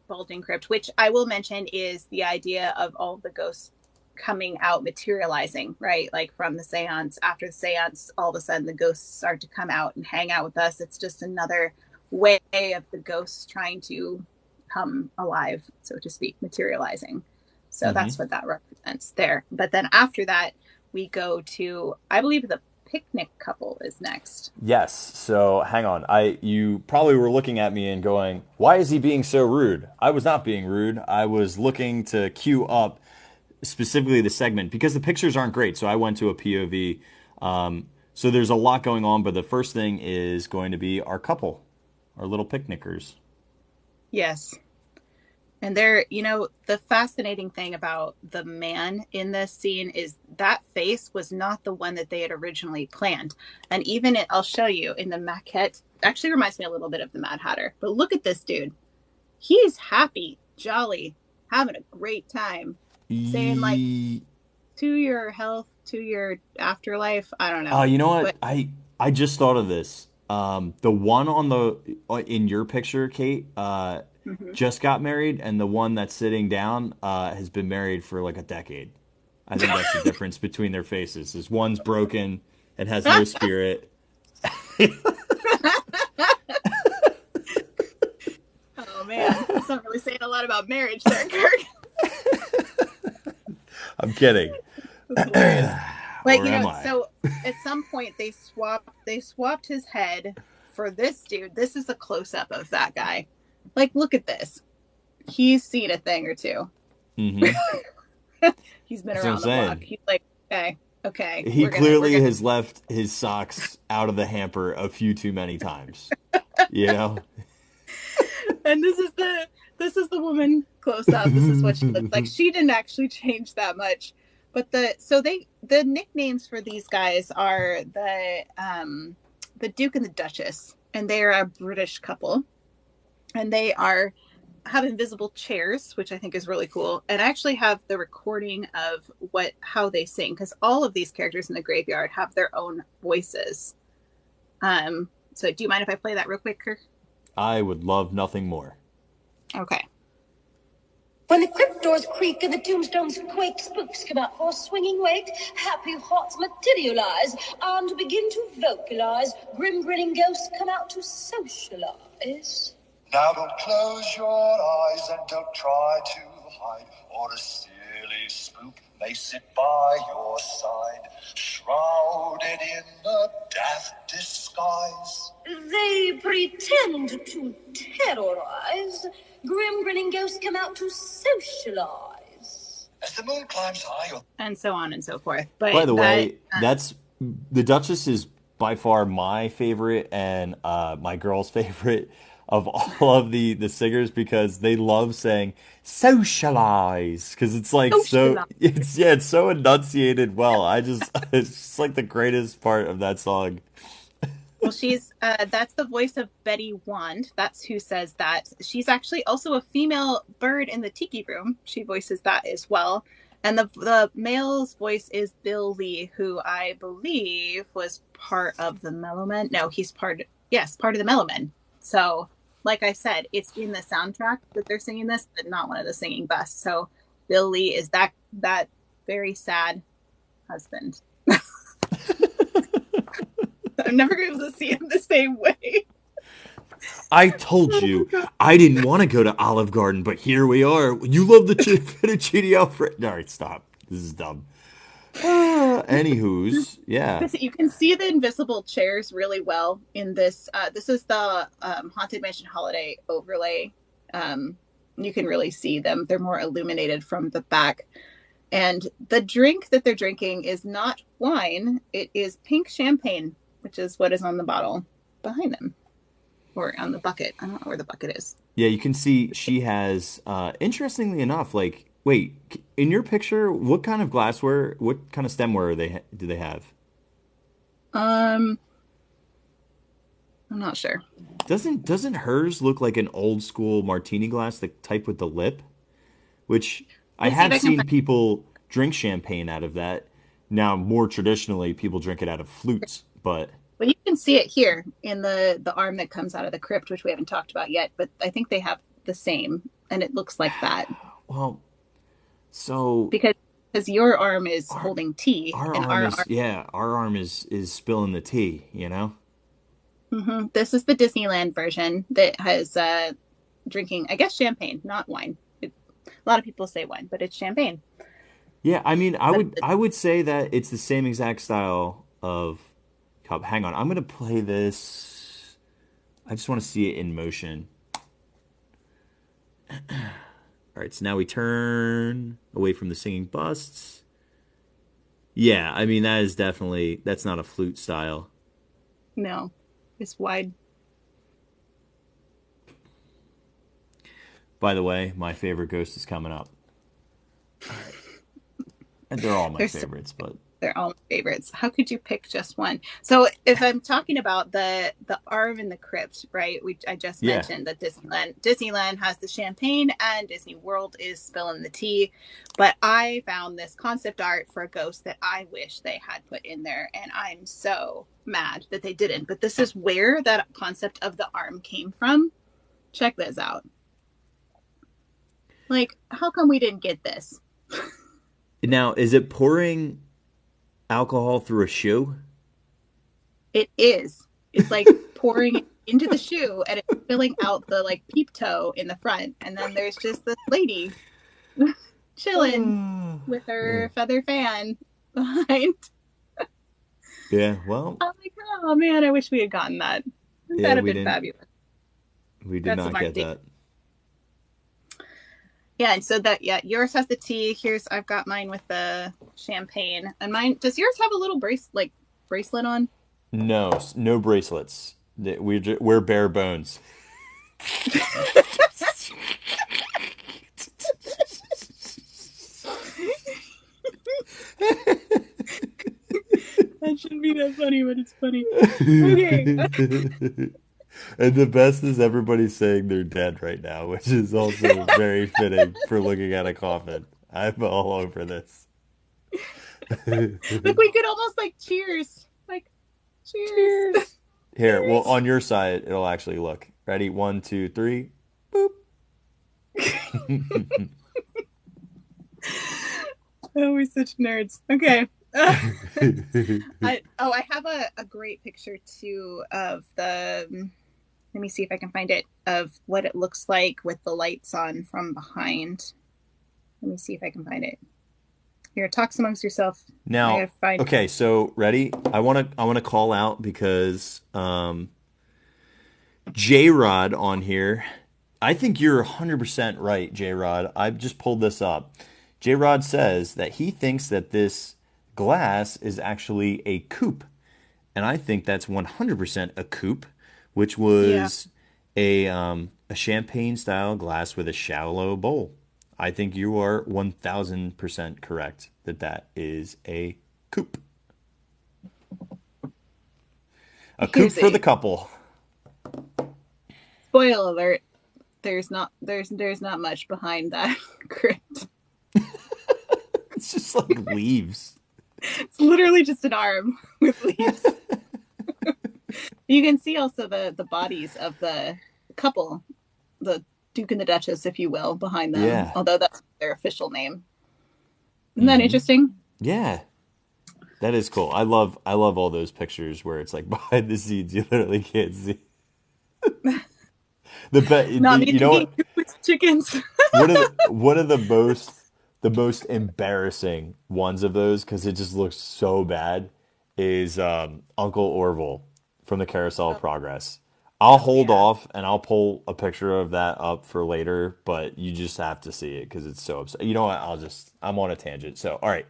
bulging crypt, which I will mention is the idea of all the ghosts coming out, materializing, right? Like from the seance. After the seance, all of a sudden the ghosts start to come out and hang out with us. It's just another way of the ghosts trying to come alive, so to speak, materializing. So that's what that represents there. But then after that, we go to, I believe, the picnic couple is next. Yes. So hang on. You probably were looking at me and going, why is he being so rude? I was not being rude. I was looking to queue up specifically the segment because the pictures aren't great. So I went to a POV. So there's a lot going on, but the first thing is going to be our couple, our little picnickers. Yes. And they're, the fascinating thing about the man in this scene is that face was not the one that they had originally planned. And even I'll show you in the maquette, actually reminds me a little bit of the Mad Hatter. But look at this dude. He's happy, jolly, having a great time. Saying like, to your health, to your afterlife. I don't know. Oh, you know what? But I just thought of this. The one in your picture, Kate, just got married, and the one that's sitting down has been married for like a decade. I think that's the difference between their faces. Is one's broken and has no spirit. Oh man, that's not really saying a lot about marriage there, Kirk. I'm kidding. But so at some point they swapped his head for this dude. This is a close up of that guy. Like, look at this. He's seen a thing or two. Mm-hmm. He's been around the block. He's like, okay. He clearly has left his socks out of the hamper a few too many times. You know? And this is the woman close up. This is what she looks like. She didn't actually change that much. But the nicknames for these guys are the Duke and the Duchess, and they are a British couple. And they have invisible chairs, which I think is really cool. And I actually have the recording of how they sing, because all of these characters in the graveyard have their own voices. So do you mind if I play that real quick, Kirk? I would love nothing more. Okay. When the crypt doors creak and the tombstones quake, spooks come out for a swinging wake, happy hearts materialize and begin to vocalize, grim grinning ghosts come out to socialize. Now don't close your eyes and don't try to hide, or a silly spook may sit by your side, shrouded in a death disguise. They pretend to terrorize, grim grinning ghosts come out to socialize. As the moon climbs high, and so on and so forth. But by the way, that's the Duchess is by far my favorite and my girl's favorite of all of the singers, because they love saying socialize, because it's like it's so enunciated well. It's just like the greatest part of that song. Well, she's that's the voice of Betty Wand. That's who says that. She's actually also a female bird in the Tiki Room. She voices that as well. And the male's voice is Bill Lee, who I believe was part of the Mellowmen. No, he's part of the Mellowmen. So, like I said, it's in the soundtrack that they're singing this, but not one of the singing busts. So Bill Lee is that very sad husband. I'm never going to be able to see him the same way. I told you I didn't want to go to Olive Garden, but here we are. You love the fettuccine Alfredo. All right, stop. This is dumb. Anywho's, yeah. You can see the invisible chairs really well in this. This is the Haunted Mansion Holiday overlay. You can really see them. They're more illuminated from the back. And the drink that they're drinking is not wine. It is pink champagne. which is what is on the bottle behind them, or on the bucket. I don't know where the bucket is. Yeah, you can see she has, interestingly enough, like, wait, in your picture, what kind of glassware, what kind of stemware do they have? I'm not sure. Doesn't hers look like an old school martini glass, the type with the lip? Which I Let's see if have I can seen find. people drink champagne out of that. Now, more traditionally, people drink it out of flutes, but Well, you can see it here in the arm that comes out of the crypt, which we haven't talked about yet. But I think they have the same, and it looks like that well, so because your arm is our holding tea, our and arm our is arm. yeah, our arm is spilling the tea, you know? This is the Disneyland version that has drinking, I guess, champagne, not wine. A lot of people say wine, but it's champagne. Yeah, I mean, I That's would I would say that it's the same exact style of cup. Hang on, I'm gonna play this. I just want to see it in motion. All right, so now we turn away from the singing busts. Yeah, I mean that's not a flute style. no, it's wide. By the way, my favorite ghost is coming up. And they're all my They're so favorites, but They're all my favorites. How could you pick just one? So if I'm talking about the arm in the crypt, right? I just yeah. mentioned that Disneyland has the champagne and Disney World is spilling the tea. But I found this concept art for a ghost that I wish they had put in there, and I'm so mad that they didn't. But this is where that concept of the arm came from. Check this out. Like, how come we didn't get this? Now, is it pouring alcohol through a shoe? It is. It's like pouring it into the shoe and it's filling out the like peep toe in the front. And then there's just this lady chilling with her feather fan behind. Yeah, well, I'm like, oh man, I wish we had gotten that. yeah, That'd have been fabulous. we did That's not some art. get that. Yeah, and so yours has the tea. I've got mine with the champagne. And mine, does yours have a little bracelet on? No, no bracelets. We're bare bones. That shouldn't be that funny, but it's funny. Okay. And the best is everybody's saying they're dead right now, which is also very fitting for looking at a coffin. I'm all over this. Like we could almost like cheers. Like cheers. Here, well, Cheers. on your side, it'll actually look. Ready? One, two, three. Boop. Oh, we're such nerds. Okay. I have a great picture too of the. Let me see if I can find it of what it looks like with the lights on from behind. Let me see if I can find it. Here, talks amongst yourself. I Now, gotta find. okay, so ready? I wanna call out because J Rod on here. I think you're 100% right, J Rod. I've just pulled this up. J Rod says that he thinks that this glass is actually a coupe, and I think that's 100% a coupe, which Yeah. was a champagne style glass with a shallow bowl. I think you are 1000% correct that that is a coupe. A coupe Here's for the a couple. spoiler alert. There's not much behind that crypt. It's just like leaves. It's literally just an arm with leaves. You can see also the bodies of the couple, the Duke and the Duchess, if you will, behind them. Yeah. Although that's their official name. Isn't that interesting? Yeah. That is cool. I love all those pictures where it's like behind the scenes you literally can't see. Not me You know thinking what? with chickens. One of the most embarrassing ones of those because it just looks so bad is Uncle Orville from the Carousel of Progress. I'll hold Yeah. off and I'll pull a picture of that up for later, but you just have to see it because it's so upset. You know what? I'm on a tangent. So, all right.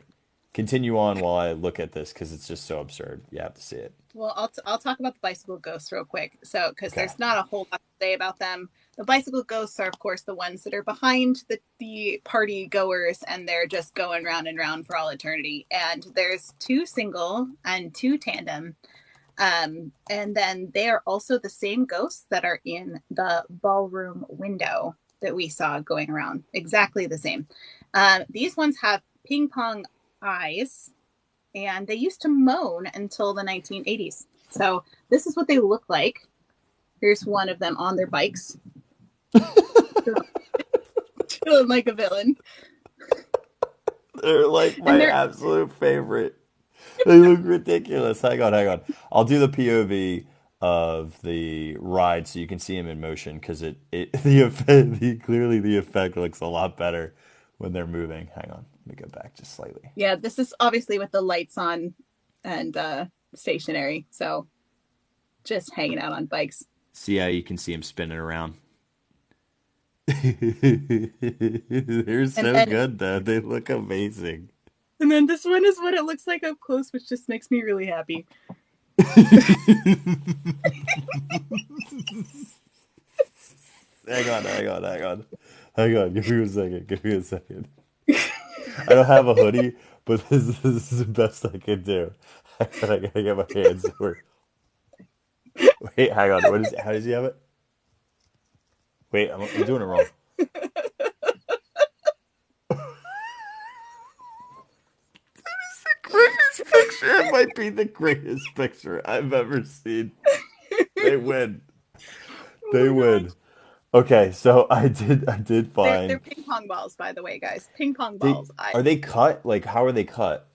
continue on while I look at this because it's just so absurd. You have to see it. Well, I'll talk about the bicycle ghosts real quick. So, because Okay. there's not a whole lot to say about them. The bicycle ghosts are, of course, the ones that are behind the party goers, and they're just going round and round for all eternity. And there's 2 single and 2 tandem. And then they are also the same ghosts that are in the ballroom window that we saw going around. Exactly the same. These ones have ping pong eyes, and they used to moan until the 1980s. So this is what they look like. Here's one of them on their bikes. Feeling like a villain. They're like my absolute favorite. They look ridiculous. Hang on. I'll do the POV of the ride so you can see them in motion because clearly the effect looks a lot better when they're moving. Hang on. Let me go back just slightly. Yeah, this is obviously with the lights on and stationary. So just hanging out on bikes. See how you can see them spinning around. They're so good though. They look amazing. And then this one is what it looks like up close, which just makes me really happy. Hang on. Give me a second. I don't have a hoodie, but this is the best I can do. I gotta get my hands over. Wait, hang on. How does he have it? Wait, I'm doing it wrong. That is the greatest picture. It might be the greatest picture I've ever seen. They win. They win. Okay, so I did find they're ping pong balls, by the way, guys. Ping pong balls. Are they cut? Like, how are they cut?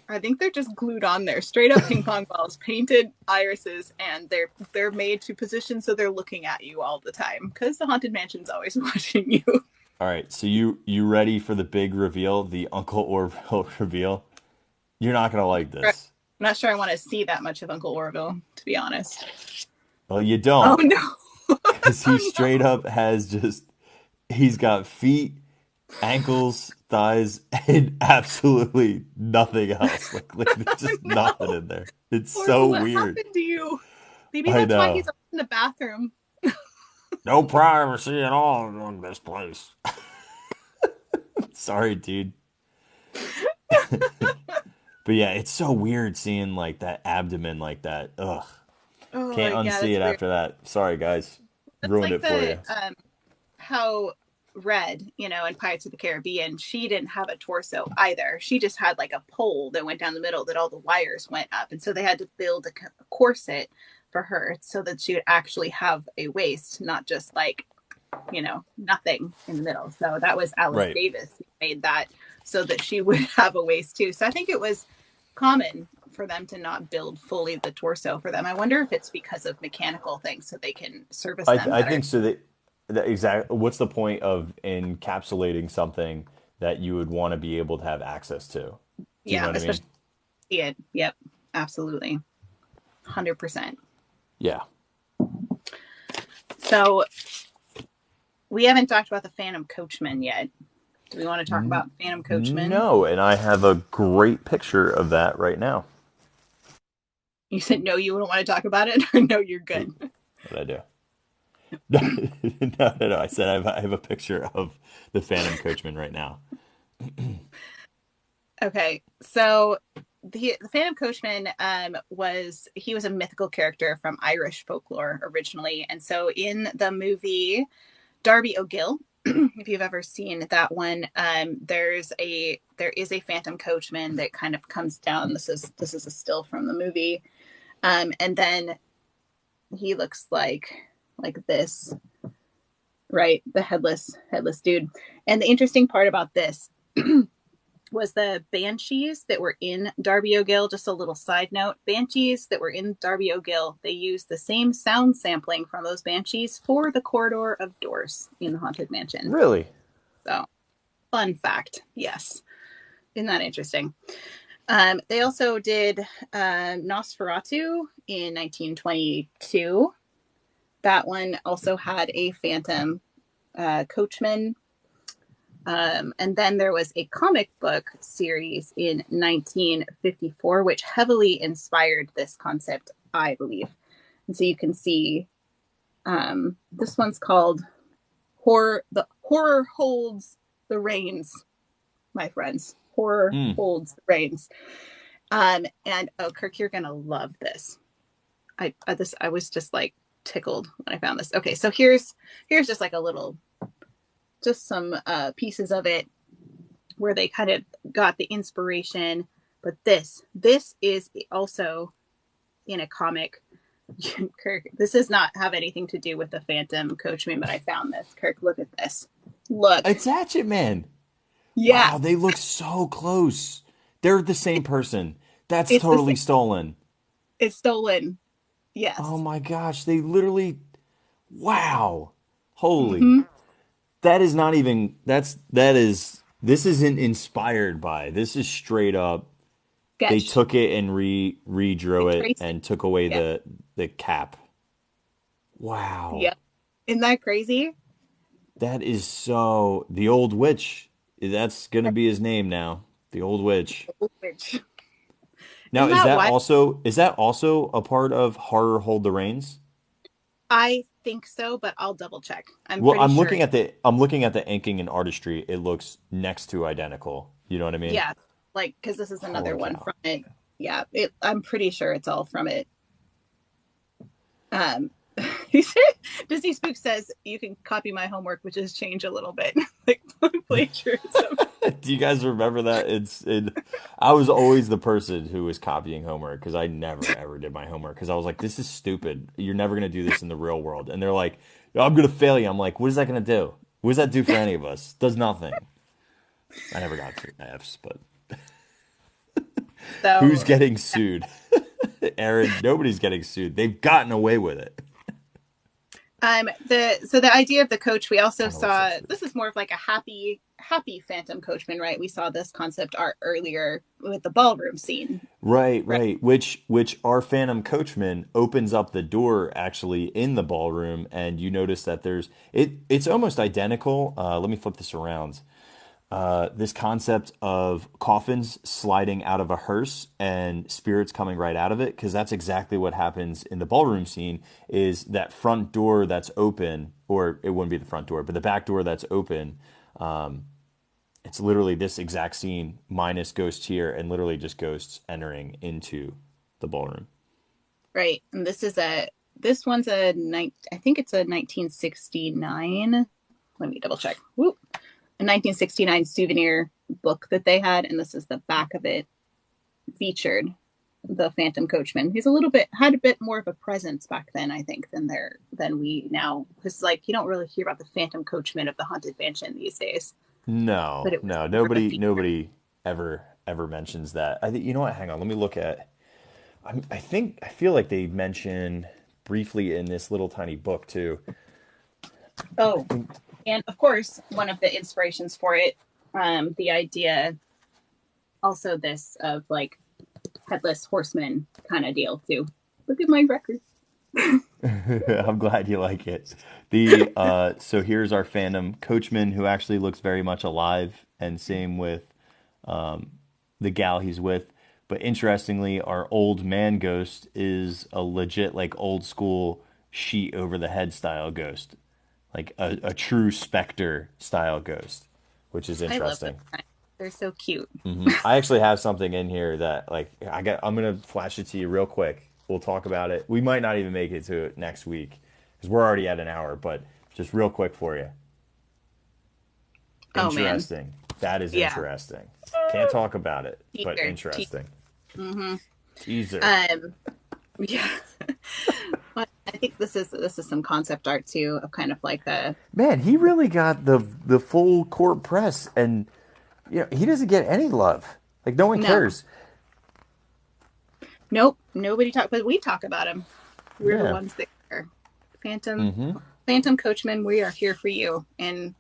I think they're just glued on there, straight up ping pong balls, painted irises, and they're made to position so they're looking at you all the time because the Haunted Mansion's always watching you. All right, so you ready for the big reveal, the Uncle Orville reveal? You're not gonna like this. I'm not sure I want to see that much of Uncle Orville, to be honest. Well, you don't. Oh no. Because he straight up he's got feet, ankles, thighs, and absolutely nothing else. Like there's just nothing in there. It's so weird. What happened to you? Maybe that's why he's up in the bathroom. No privacy at all in this place. Sorry, dude. But yeah, it's so weird seeing like that abdomen like that. Ugh. Oh, Can't unsee it after that. Sorry, guys. Ruined it for you. How Red, in Pirates of the Caribbean, she didn't have a torso either. She just had like a pole that went down the middle that all the wires went up. And so they had to build a corset for her so that she would actually have a waist, not just like, nothing in the middle. So that was Alice Davis who made that so that she would have a waist too. So I think it was common for them to not build fully the torso for them. I wonder if it's because of mechanical things so they can service them. I think so. Exactly. What's the point of encapsulating something that you would want to be able to have access to? Do you know what I mean? Yep, absolutely, 100%. Yeah. So we haven't talked about the Phantom Coachman yet. Do we want to talk about Phantom Coachman? No, and I have a great picture of that right now. You said no, you wouldn't want to talk about it, or no, you're good. What I do? No. I said I have a picture of the Phantom Coachman right now. Okay, so the Phantom Coachman was a mythical character from Irish folklore originally, and so in the movie Darby O'Gill, if you've ever seen that one, there is a Phantom Coachman that kind of comes down. This is a still from the movie, and then he looks like this, right? The headless dude. And the interesting part about this was the banshees that were in Darby O'Gill. Just a little side note: banshees that were in Darby O'Gill, they used the same sound sampling from those banshees for the corridor of doors in the Haunted Mansion. Really? So, fun fact. Yes. Isn't that interesting? They also did Nosferatu in 1922. That one also had a Phantom Coachman. And then there was a comic book series in 1954, which heavily inspired this concept, I believe. And so you can see this one's called The Horror Holds the Reins, my friends. Horror Holds the Reins. And oh, Kirk, you're gonna love this. I was just like tickled when I found this. Okay, so here's just like a little, just some pieces of it where they kind of got the inspiration. But this is also in a comic. Kirk, this does not have anything to do with the Phantom Coachman, but I found this. Kirk, look at this. Look, it's Hatchet Man. Yeah, wow, they look so close. They're the same person. That's It's totally stolen. it's stolen. Yes. Oh my gosh, they literally, wow, holy. That is not even, this isn't inspired by, this is straight up, they Sketch. took it and redrew it Traced. and took away Yeah. the cap. Wow. Yep. Isn't that crazy? That is so, the old witch, that's gonna be his name now. The old witch. Which, Now, Isn't is that that wild? also a part of Horror Hold the Reins? I think so, but I'll double check. I'm Well, pretty sure. I'm looking at the inking and artistry. It looks next to identical. You know what I mean? Yeah, like because this is another Holy one cow. from it. Yeah, I'm pretty sure it's all from it. Um, Disney Spook says you can copy my homework, which is change a little bit, like plagiarism. Do you guys remember that? I was always the person who was copying homework because I never ever did my homework because I was like, this is stupid. You're never gonna do this in the real world. And they're like, I'm gonna fail you. I'm like, what is that gonna do? What does that do for any of us? Does nothing. I never got through F's, but who's So getting sued? Aaron, nobody's getting sued. They've gotten away with it. the idea of the coach, we also I don't know what's saw that. this is more of like a happy Phantom Coachman, right? We saw this concept art earlier with the ballroom scene. Right, Right. right. Which our Phantom Coachman opens up the door actually in the ballroom, and you notice that it's almost identical. Let me flip this around. This concept of coffins sliding out of a hearse and spirits coming right out of it, because that's exactly what happens in the ballroom scene. Is that front door that's open, or it wouldn't be the front door, but the back door that's open. It's literally this exact scene minus ghosts here, and literally just ghosts entering into the ballroom. Right. And this one's I think it's a 1969. Let me double check. Whoop. A 1969 souvenir book that they had, and this is the back of it. Featured the Phantom Coachman. He's had a bit more of a presence back then, I think, than we now. Because like you don't really hear about the Phantom Coachman of the Haunted Mansion these days. But No, it was no, more of a nobody ever mentions that. I think, you know what? Hang on, let me look at. I feel like they mention briefly in this little tiny book too. Oh, and of course, one of the inspirations for it, the idea, also this of like headless horseman kind of deal too. Look at my record. I'm glad you like it. The so here's our Phantom Coachman who actually looks very much alive, and same with the gal he's with. But interestingly, our old man ghost is a legit like old school sheet over the head style ghost, like a true specter style ghost, which is I love them. interesting. They're so cute. I actually have something in here that like I'm gonna flash it to you real quick. We'll talk about it. We might not even make it to next week because we're already at an hour, but just real quick for you. Oh man. Interesting. That is Yeah. interesting. Can't talk about it, but Teaser. interesting. Mm-hmm. Teaser. Yeah. But I think this is some concept art too of kind of like a Man, he really got the full court press, and he doesn't get any love. Like no one no. cares. Nope. Nobody talk, but we talk about him. We're the Yeah. ones that are Phantom Coachman. We are here for you. And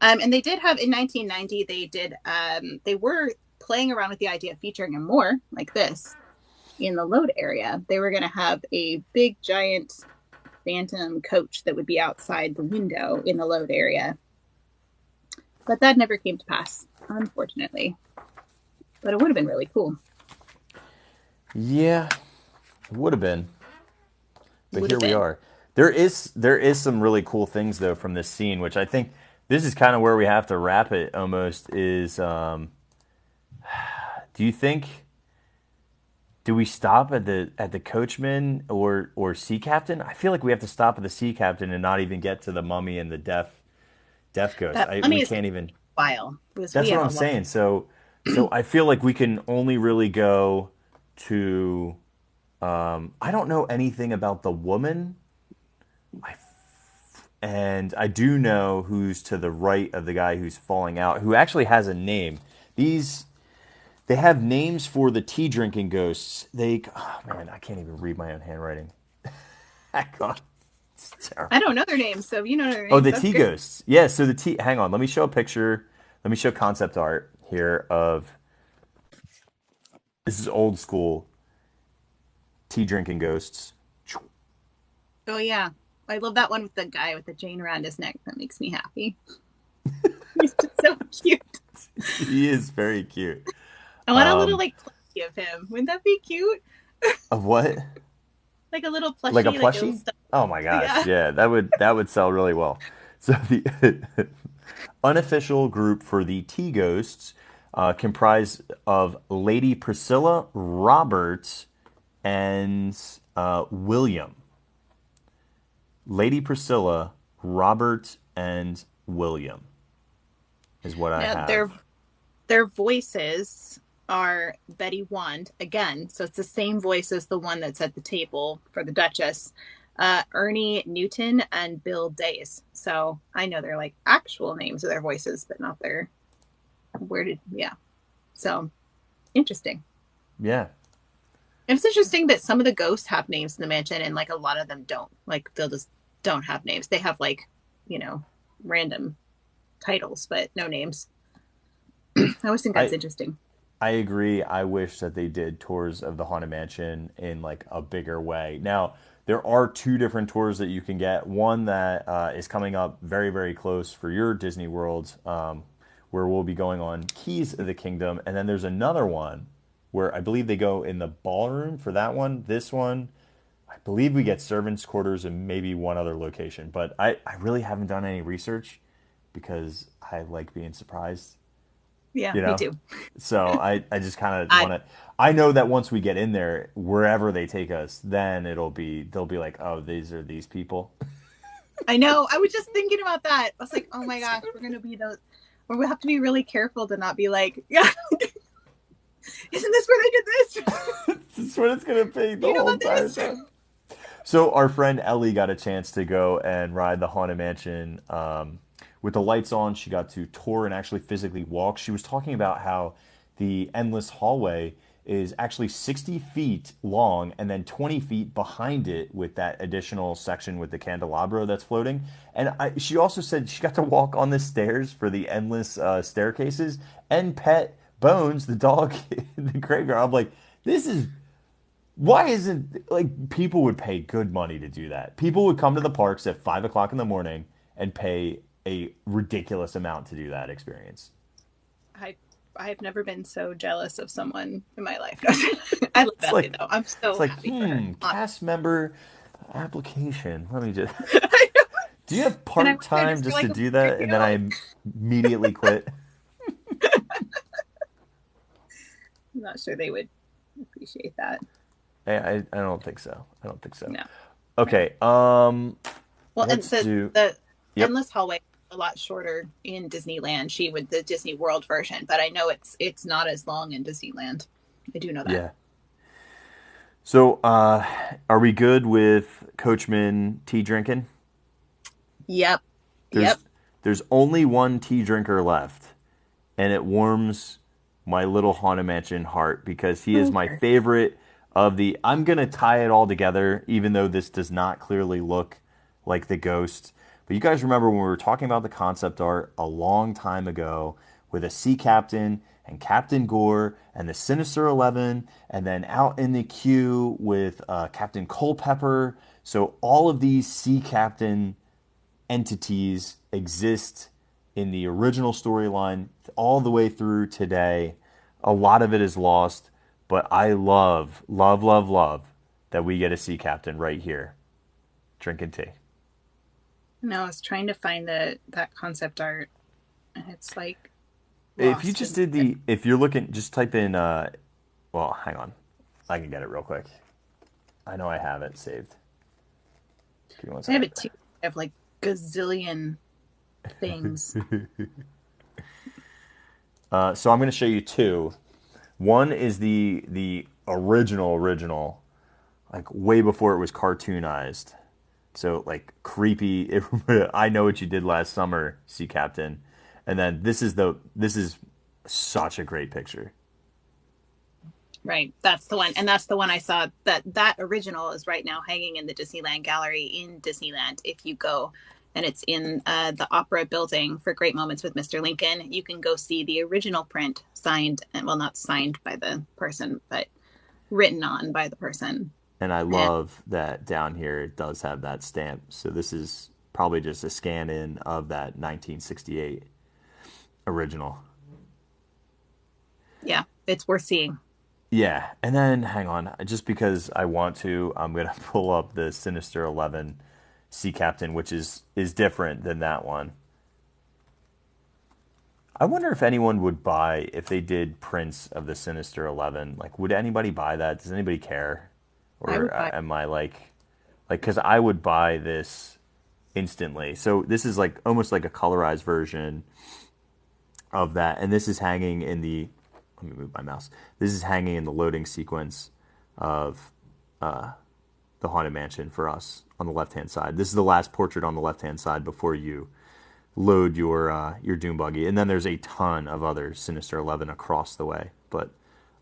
they did have in 1990. They were playing around with the idea of featuring him more like this in the load area. They were going to have a big giant Phantom coach that would be outside the window in the load area. But that never came to pass, unfortunately. But it would have been really cool. Yeah, it would have been. But here we are. There is some really cool things though from this scene, which I think this is kind of where we have to wrap it almost. Is do you think? Do we stop at the coachman or sea captain? I feel like we have to stop at the sea captain and not even get to the mummy and the deaf ghost. We can't even. While that's what I'm saying. So I feel like we can only really go to. I don't know anything about the woman. And I do know who's to the right of the guy who's falling out, who actually has a name. They have names for the tea drinking ghosts. Oh man, I can't even read my own handwriting. God, it's terrible. I don't know their names, so you know their names. Oh, the tea ghosts. Yeah, so the tea. Hang on, let me show a picture. Let me show concept art here of. This is old school tea drinking ghosts. Oh yeah, I love that one with the guy with the chain around his neck. That makes me happy. He's just so cute. He is very cute. I want a little plushie of him. Wouldn't that be cute? Of what? Like a little plushie. Like a plushie? Oh my gosh, yeah, that would sell really well. So the unofficial group for the tea ghosts comprised of Lady Priscilla, Robert, and William. Lady Priscilla, Robert, and William is what I have. Their voices are Betty Wand again, so it's the same voice as the one that's at the table for the Duchess, Ernie Newton, and Bill Days. So I know they're like actual names of their voices, but not their So interesting. Yeah. It's interesting that some of the ghosts have names in the mansion and like a lot of them don't. Like they'll just don't have names. They have like, random titles, but no names. I always think that's interesting. I agree. I wish that they did tours of the Haunted Mansion in like a bigger way. Now, there are 2 different tours that you can get. One that is coming up very, very close for your Disney World, where we'll be going on Keys of the Kingdom. And then there's another one where I believe they go in the ballroom for that one. This one, I believe we get servants' quarters and maybe one other location. But I really haven't done any research because I like being surprised. Yeah, me too. So I just kind of want to. I know that once we get in there, wherever they take us, then they'll be like, oh, these are these people. I know. I was just thinking about that. I was like, oh my gosh, we're gonna be those. Or we have to be really careful to not be like, yeah. Isn't this where they did this? This is what it's gonna be the whole entire time. So our friend Ellie got a chance to go and ride the Haunted Mansion. With the lights on, she got to tour and actually physically walk. She was talking about how the endless hallway is actually 60 feet long and then 20 feet behind it with that additional section with the candelabra that's floating. And she also said she got to walk on the stairs for the endless staircases and pet Bones, the dog in the graveyard. I'm like, why isn't, like, people would pay good money to do that. People would come to the parks at 5 o'clock in the morning and pay a ridiculous amount to do that experience. I've never been so jealous of someone in my life. I love that though. I'm so happy for her. Cast member application. Let me just. Do you have part time just to do that, and then I immediately quit? I'm not sure they would appreciate that. I don't think so. No. Okay. Well, the endless hallway a lot shorter in Disneyland. She with the Disney World version, but I know it's not as long in Disneyland. I do know that. Yeah. So, are we good with Coachman tea drinking? Yep. There's only one tea drinker left, and it warms my little Haunted Mansion heart because he is my favorite of the. I'm gonna tie it all together, even though this does not clearly look like the ghost. But you guys remember when we were talking about the concept art a long time ago with a sea captain and Captain Gore and the Sinister 11, and then out in the queue with Captain Culpepper. So all of these sea captain entities exist in the original storyline all the way through today. A lot of it is lost, but I love that we get a sea captain right here drinking tea. No, I was trying to find that concept art, and it's like if you just did if you're looking, just type in well, hang on, I can get it real quick. I know I have it saved. Give me one I second. have it too. I have like gazillion things. So I'm going to show you two. One is the original, like way before it was cartoonized. So like creepy. I know what you did last summer, Sea Captain. And then this is such a great picture. Right, that's the one, and that's the one I saw. That original is right now hanging in the Disneyland gallery in Disneyland. If you go, and it's in the Opera building for Great Moments with Mr. Lincoln, you can go see the original print signed, and well, not signed by the person, but written on by the person. And I love that down here it does have that stamp. So this is probably just a scan in of that 1968 original. Yeah, it's worth seeing. Yeah, and then hang on, just because I want to, I'm gonna pull up the Sinister 11 Sea Captain, which is different than that one. I wonder if anyone would buy, if they did prints of the Sinister 11. Like, would anybody buy that? Does anybody care? Or am I like, because I would buy this instantly. So this is like almost like a colorized version of that, and this is hanging in the. Let me move my mouse. This is hanging in the loading sequence of the Haunted Mansion for us on the left-hand side. This is the last portrait on the left-hand side before you load your Doom Buggy. And then there's a ton of other Sinister 11 across the way. But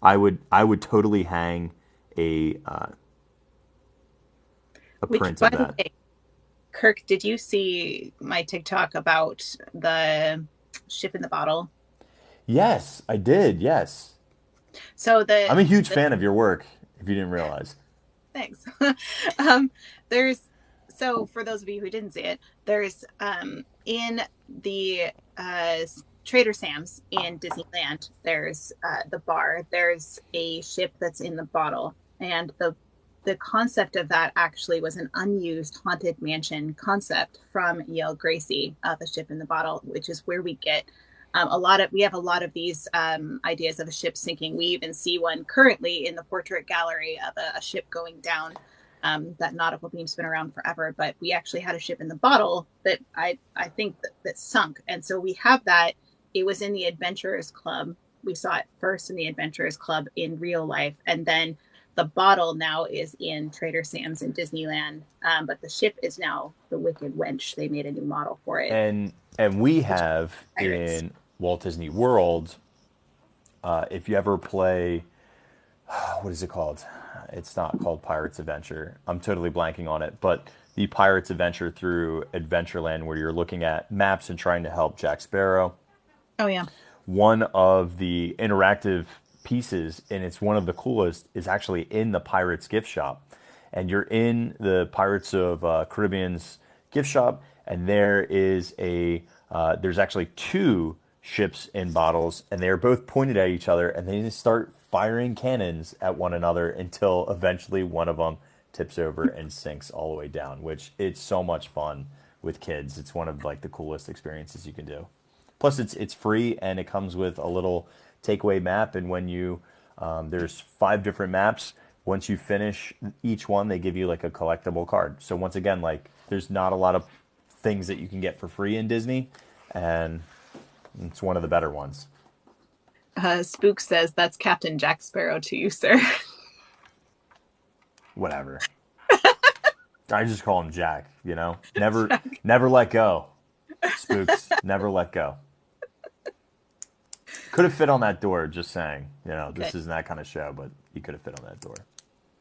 I would totally hang a print of that. Way, Kirk, did you see my TikTok about the ship in the bottle? Yes, I did. Yes. So I'm a huge fan of your work, if you didn't realize. Thanks. So for those of you who didn't see it, there's in the Trader Sam's in Disneyland, there's the bar. There's a ship that's in the bottle, and the concept of that actually was an unused Haunted Mansion concept from E.L. Gracie, the ship in the bottle, which is where we get we have a lot of these ideas of a ship sinking. We even see one currently in the portrait gallery of a ship going down. That nautical theme's been around forever, but we actually had a ship in the bottle that I think that sunk. And so we have that. It was in the Adventurers Club. We saw it first in the Adventurers Club in real life. And then the bottle now is in Trader Sam's in Disneyland. But the ship is now the Wicked Wench. They made a new model for it. And we have in Walt Disney World, if you ever play, what is it called? It's not called Pirates Adventure. I'm totally blanking on it, but the Pirates Adventure through Adventureland, where you're looking at maps and trying to help Jack Sparrow. Oh, yeah. One of the interactive pieces, and it's one of the coolest, is actually in the Pirates gift shop. And you're in the Pirates of Caribbean's gift shop, and there is there's actually two ships in bottles, and they are both pointed at each other, and they just start firing cannons at one another until eventually one of them tips over and sinks all the way down, which it's so much fun with kids. It's one of like the coolest experiences you can do. Plus it's free, and it comes with a little takeaway map, and when you there's 5 different maps. Once you finish each one, they give you like a collectible card. So once again, like there's not a lot of things that you can get for free in Disney, and it's one of the better ones. Spook says that's Captain Jack Sparrow to you, sir. Whatever. I just call him Jack, you know? Never let go. Spooks, never let go. Could have fit on that door, just saying. You know, this isn't that kind of show, but he could have fit on that door.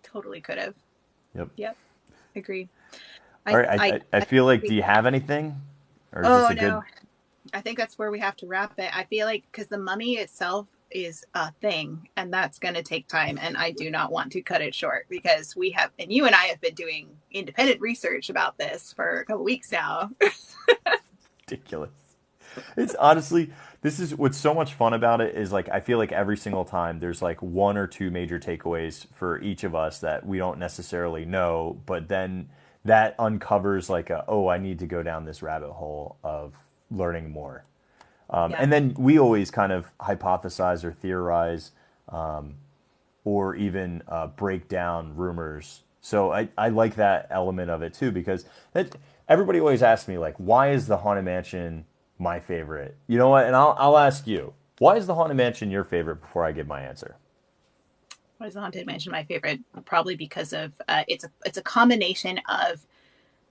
Totally could have. Yep. Agreed. All right, I feel like, do you have anything? Or is this a good... I think that's where we have to wrap it. I feel like because the mummy itself is a thing, and that's going to take time, and I do not want to cut it short because we have, and you and I have been doing independent research about this for a couple weeks now. Ridiculous. It's honestly, this is what's so much fun about it is like I feel like every single time there's like one or two major takeaways for each of us that we don't necessarily know, but then that uncovers like oh, I need to go down this rabbit hole of learning more. Yeah. And then we always kind of hypothesize or theorize or even break down rumors. So I like that element of it too, because everybody always asks me like, why is the Haunted Mansion my favorite? You know what? And I'll ask you, why is the Haunted Mansion your favorite before I give my answer? Why is the Haunted Mansion my favorite? Probably because of it's a combination of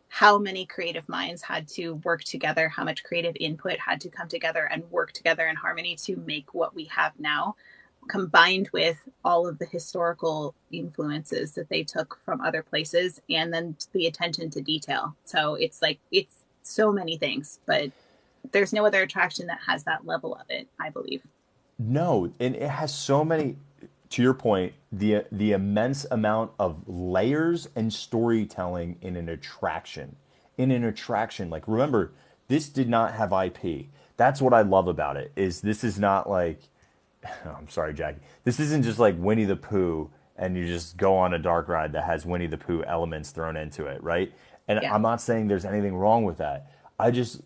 how many creative minds had to work together, how much creative input had to come together and work together in harmony to make what we have now, combined with all of the historical influences that they took from other places and then the attention to detail. So it's like, it's so many things, but there's no other attraction that has that level of it, I believe. No, and it has so many. To your point, the immense amount of layers and storytelling in an attraction. In an attraction, like remember, this did not have IP. That's what I love about it. Is this is not like, oh, I'm sorry, Jackie. This isn't just like Winnie the Pooh, and you just go on a dark ride that has Winnie the Pooh elements thrown into it, right? And Yeah. I'm not saying there's anything wrong with that. I just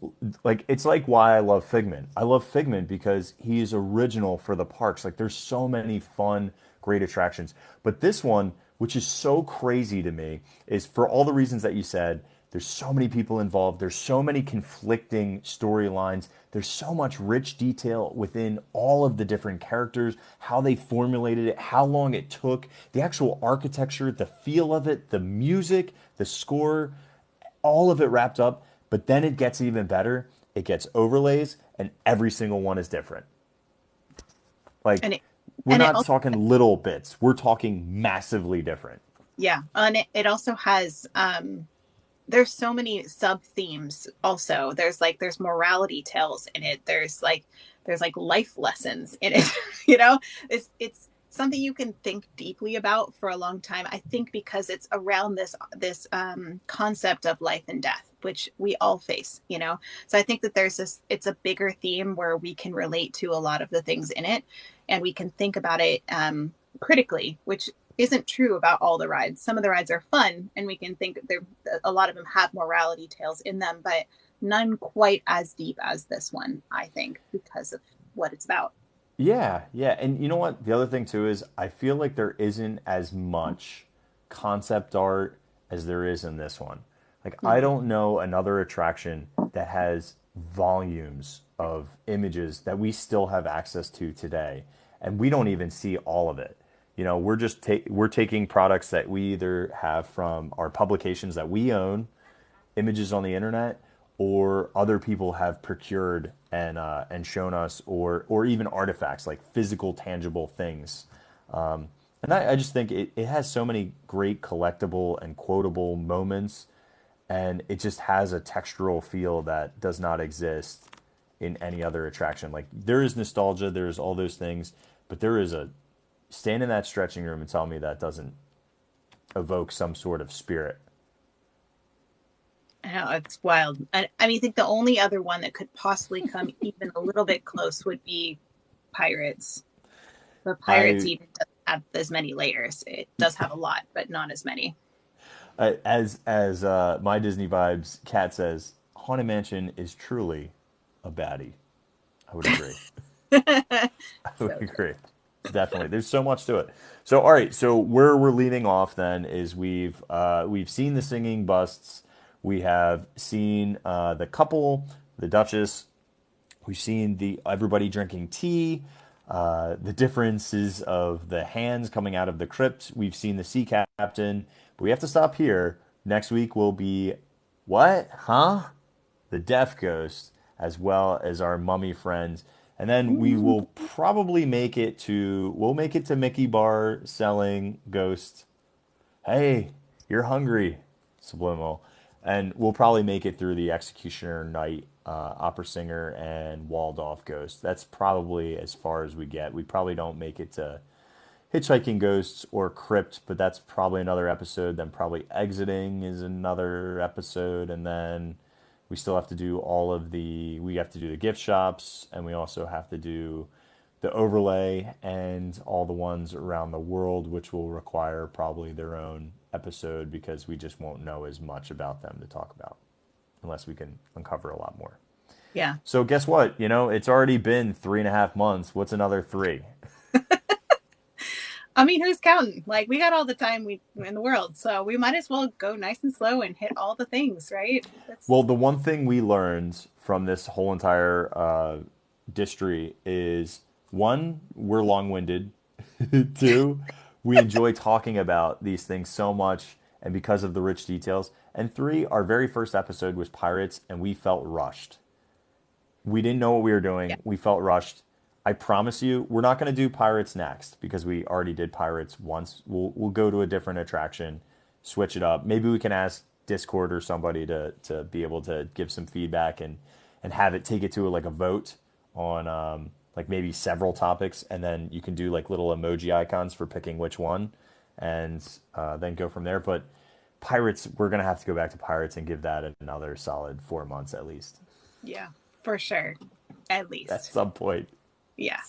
like it's like why I love Figment. I love Figment because he is original for the parks. Like there's so many fun, great attractions. But this one, which is so crazy to me, is for all the reasons that you said, there's so many people involved, there's so many conflicting storylines, there's so much rich detail within all of the different characters, how they formulated it, how long it took, the actual architecture, the feel of it, the music, the score, all of it wrapped up. But then it gets even better. It gets overlays, and every single one is different. Like, we're and it not also, talking little bits. We're talking massively different. yeah. And it also has, there's so many sub themes also. There's morality tales in it. There's like life lessons in it. It's something you can think deeply about for a long time. I think because it's around this concept of life and death, which we all face. So I think that it's a bigger theme where we can relate to a lot of the things in it, and we can think about it critically, which isn't true about all the rides. Some of the rides are fun, and we can think a lot of them have morality tales in them, but none quite as deep as this one, I think, because of what it's about. Yeah, yeah. And you know what? The other thing too is I feel like there isn't as much concept art as there is in this one. Like I Mhm. don't know another attraction that has volumes of images that we still have access to today, and we don't even see all of it. We're taking products that we either have from our publications that we own, images on the internet, or other people have procured and shown us, or even artifacts like physical, tangible things. And I just think it has so many great collectible and quotable moments, and it just has a textural feel that does not exist in any other attraction. Like there is nostalgia, there's all those things, but there is a stand in that stretching room and tell me that doesn't evoke some sort of spirit. I know, it's wild. I mean, I think the only other one that could possibly come even a little bit close would be Pirates. But Pirates I even doesn't have as many layers. It does have a lot, but not as many. as my Disney vibes cat says, Haunted Mansion is truly a baddie. I would agree. I would So agree. Definitely. There's so much to it. So all right, so where we're leaving off then is we've seen the singing busts. We have seen the couple, the Duchess. We've seen the everybody drinking tea. The differences of the hands coming out of the crypt. We've seen the sea captain. But we have to stop here. Next week will be what? Huh? The death ghost, as well as our mummy friends. And then we will probably we'll make it to Mickey Bar selling ghost. Hey, you're hungry, subliminal. And we'll probably make it through the Executioner Knight, Opera Singer, and Waldorf Ghost. That's probably as far as we get. We probably don't make it to Hitchhiking Ghosts or Crypt, but that's probably another episode. Then probably Exiting is another episode, and then We still have to do we have to do the gift shops, and we also have to do the overlay and all the ones around the world, which will require probably their own episode because we just won't know as much about them to talk about unless we can uncover a lot more. Yeah. So guess what? It's already been 3.5 months. What's another 3? I mean, who's counting? Like, we got all the time in the world, so we might as well go nice and slow and hit all the things, right? Well, the one thing we learned from this whole entire Distory is, 1, we're long-winded. 2, we enjoy talking about these things so much and because of the rich details. And 3, our very first episode was pirates, and we felt rushed. We didn't know what we were doing. Yeah. We felt rushed. I promise you, we're not going to do pirates next because we already did pirates once. We'll go to a different attraction, switch it up. Maybe we can ask Discord or somebody to be able to give some feedback and have it take it to like a vote on like maybe several topics, and then you can do like little emoji icons for picking which one, and then go from there. But pirates, we're going to have to go back to pirates and give that another solid 4 months at least. Yeah, for sure. At least. At some point. Yeah.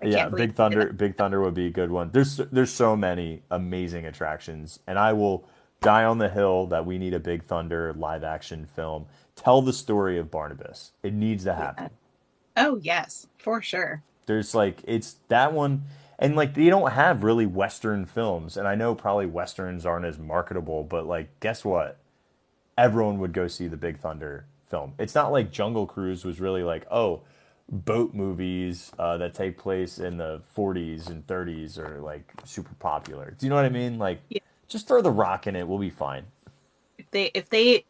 Yeah, Big Thunder would be a good one. There's so many amazing attractions, and I will die on the hill that we need a Big Thunder live action film. Tell the story of Barnabas. It needs to happen. Yeah. Oh yes, for sure. There's it's that one, and they don't have really Western films, and I know probably Westerns aren't as marketable, but guess what? Everyone would go see the Big Thunder film. It's not like Jungle Cruise was really boat movies that take place in the 40s and 30s are super popular. Do you know what I mean? Yeah. Just throw The Rock in it, we'll be fine. If they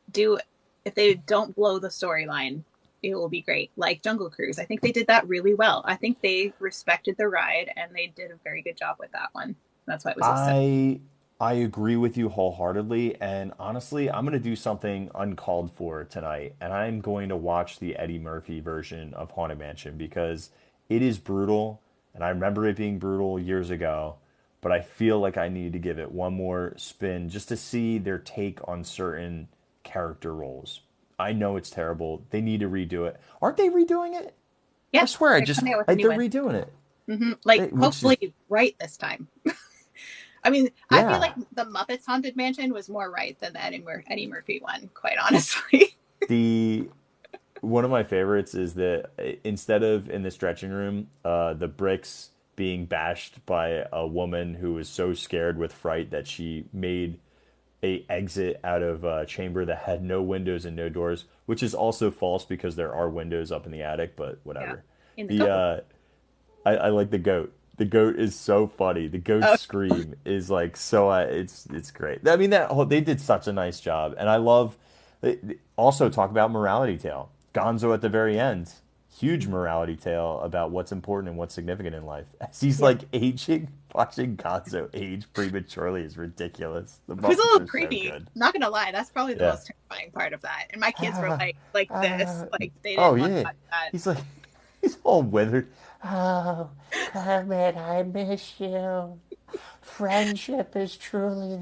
don't blow the storyline, it will be great. Like Jungle Cruise, I think they did that really well. I think they respected the ride and they did a very good job with that one. That's why it was I agree with you wholeheartedly, and honestly, I'm going to do something uncalled for tonight, and I'm going to watch the Eddie Murphy version of Haunted Mansion because it is brutal, and I remember it being brutal years ago, but I feel like I need to give it one more spin just to see their take on certain character roles. I know it's terrible. They need to redo it. Aren't they redoing it? Yeah. I swear, they're redoing it. Mm-hmm. Hopefully right this time. I mean, yeah. I feel like the Muppets Haunted Mansion was more right than the Eddie Murphy one, quite honestly. One of my favorites is that instead of in the stretching room, the bricks being bashed by a woman who was so scared with fright that she made a exit out of a chamber that had no windows and no doors, which is also false because there are windows up in the attic, but whatever. Yeah. I like the goat. The goat is so funny. The goat scream is it's great. I mean, they did such a nice job, and I love. Also, talk about morality tale. Gonzo at the very end, huge morality tale about what's important and what's significant in life. As he's aging, watching Gonzo age prematurely is ridiculous. It was a little creepy. So not gonna lie, that's probably the most terrifying part of that. And my kids were like this, they didn't want to watch that. He's all withered. Oh, Kermit, I miss you. Friendship is truly...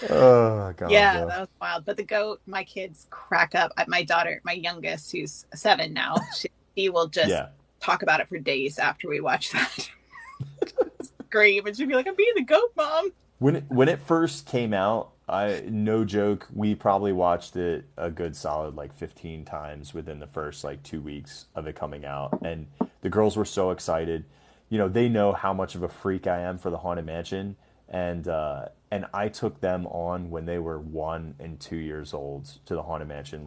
Oh, God. Yeah, that was wild. But the goat, my kids crack up. My daughter, my youngest, who's 7 now, she will just talk about it for days after we watch that. Scream, and she'd be like, I'm being the goat, Mom. When it first came out, no joke, we probably watched it a good solid 15 times within the first 2 weeks of it coming out, and the girls were so excited. They know how much of a freak I am for the Haunted Mansion, and I took them on when they were 1 and 2 years old to the Haunted Mansion.